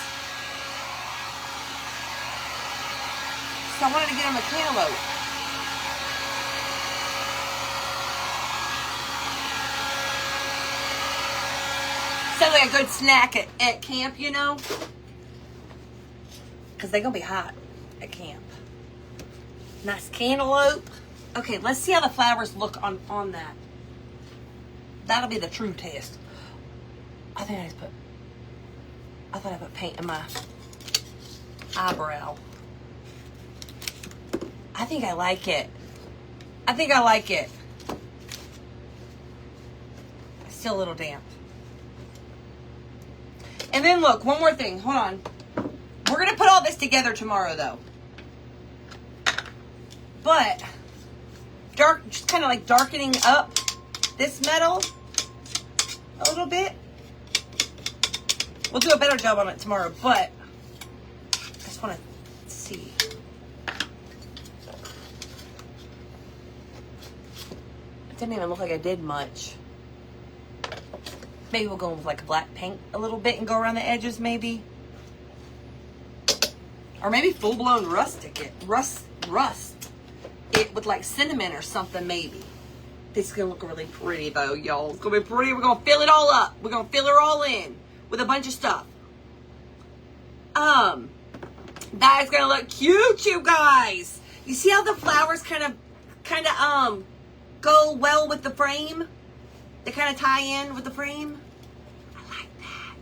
So I wanted to get him a cantaloupe. Sounds like a good snack at camp, you know? Because they're going to be hot at camp. Nice cantaloupe. Okay, let's see how the flowers look on that. That'll be the true test. I thought I put paint in my eyebrow. I think I like it. It's still a little damp. And then look, one more thing. Hold on. We're going to put all this together tomorrow, though. But just kind of like darkening up this metal a little bit. We'll do a better job on it tomorrow, but I just want to see. It didn't even look like I did much. Maybe we'll go with like black paint a little bit and go around the edges, maybe. Or maybe full-blown rust it with like cinnamon or something, maybe. This is going to look really pretty, though, y'all. It's going to be pretty. We're going to fill it all up. We're going to fill her all in with a bunch of stuff. That is going to look cute, you guys. You see how the flowers kind of go well with the frame? They kind of tie in with the frame. I like that.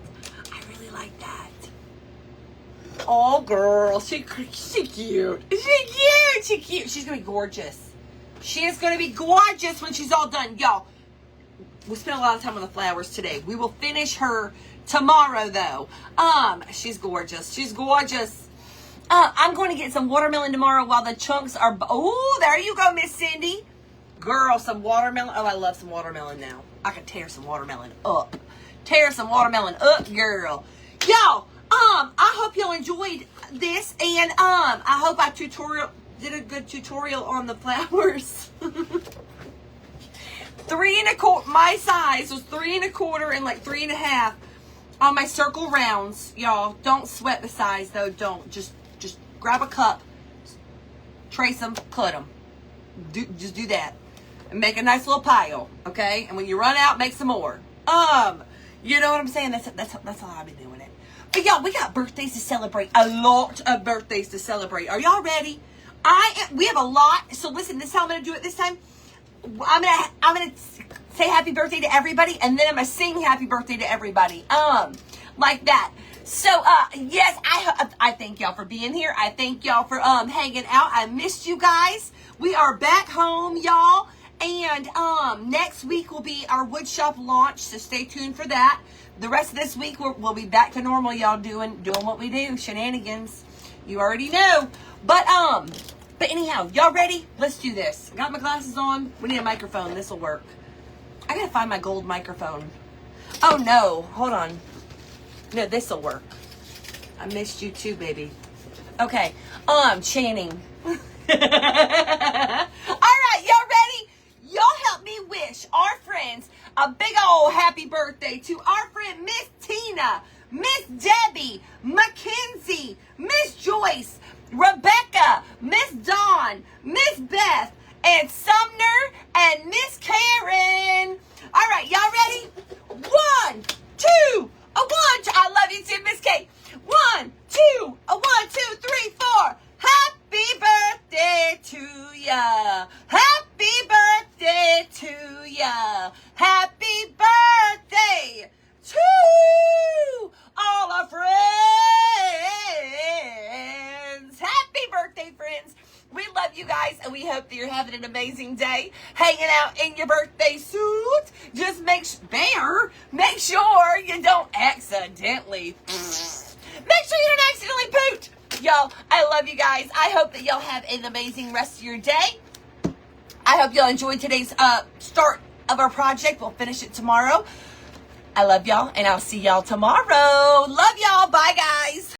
I really like that. Oh, girl. She cute. She cute. She's going to be gorgeous. She is going to be gorgeous when she's all done. Y'all, we spent a lot of time on the flowers today. We will finish her tomorrow, though. She's gorgeous. She's gorgeous. I'm going to get some watermelon tomorrow while the chunks are... Oh, there you go, Miss Cindy. Girl, some watermelon. Oh, I love some watermelon now. I could tear some watermelon up. Tear some watermelon up, girl. Y'all, I hope y'all enjoyed this. And I hope I did a good tutorial on the flowers. 3 1/4. My size was 3 1/4 and like 3 1/2 on my circle rounds. Y'all, don't sweat the size though. Don't just grab a cup, trace them, cut them. Just do that and make a nice little pile, okay? And when you run out, make some more. You know what I'm saying? That's how I've been doing it. But y'all, we got birthdays to celebrate. A lot of birthdays to celebrate. Are y'all ready? We have a lot. So listen, this is how I'm gonna do it this time. I'm gonna say happy birthday to everybody, and then I'm gonna sing happy birthday to everybody. Like that. So yes, I thank y'all for being here. I thank y'all for hanging out. I missed you guys. We are back home, y'all. And next week will be our woodshop launch, so stay tuned for that. The rest of this week we'll be back to normal, y'all, doing what we do, shenanigans. You already know. But anyhow, y'all ready? Let's do this. I got my glasses on. We need a microphone. This will work. I gotta find my gold microphone. Oh no, hold on. No, this will work. I missed you too, baby. Okay, Channing. All right, y'all ready? Y'all help me wish our friends a big old happy birthday to our friend Miss Tina, Miss Debbie, Mackenzie, Miss Joyce, Rebecca, Miss Dawn, Miss Beth, and Sumner, and Miss Karen. All right, y'all ready? 1, 2, a 1, I love you too, Miss Kate. 1, 2, a 1, 2, 3, 4. Happy birthday to ya. Happy birthday to ya. Happy birthday to all our friends. We love you guys, and we hope that you're having an amazing day, hanging out in your birthday suit. Just make sure you don't accidentally. Make sure you don't accidentally poot. Y'all, I love you guys. I hope that y'all have an amazing rest of your day. I hope y'all enjoyed today's start of our project. We'll finish it tomorrow. I love y'all, and I'll see y'all tomorrow. Love y'all. Bye, guys.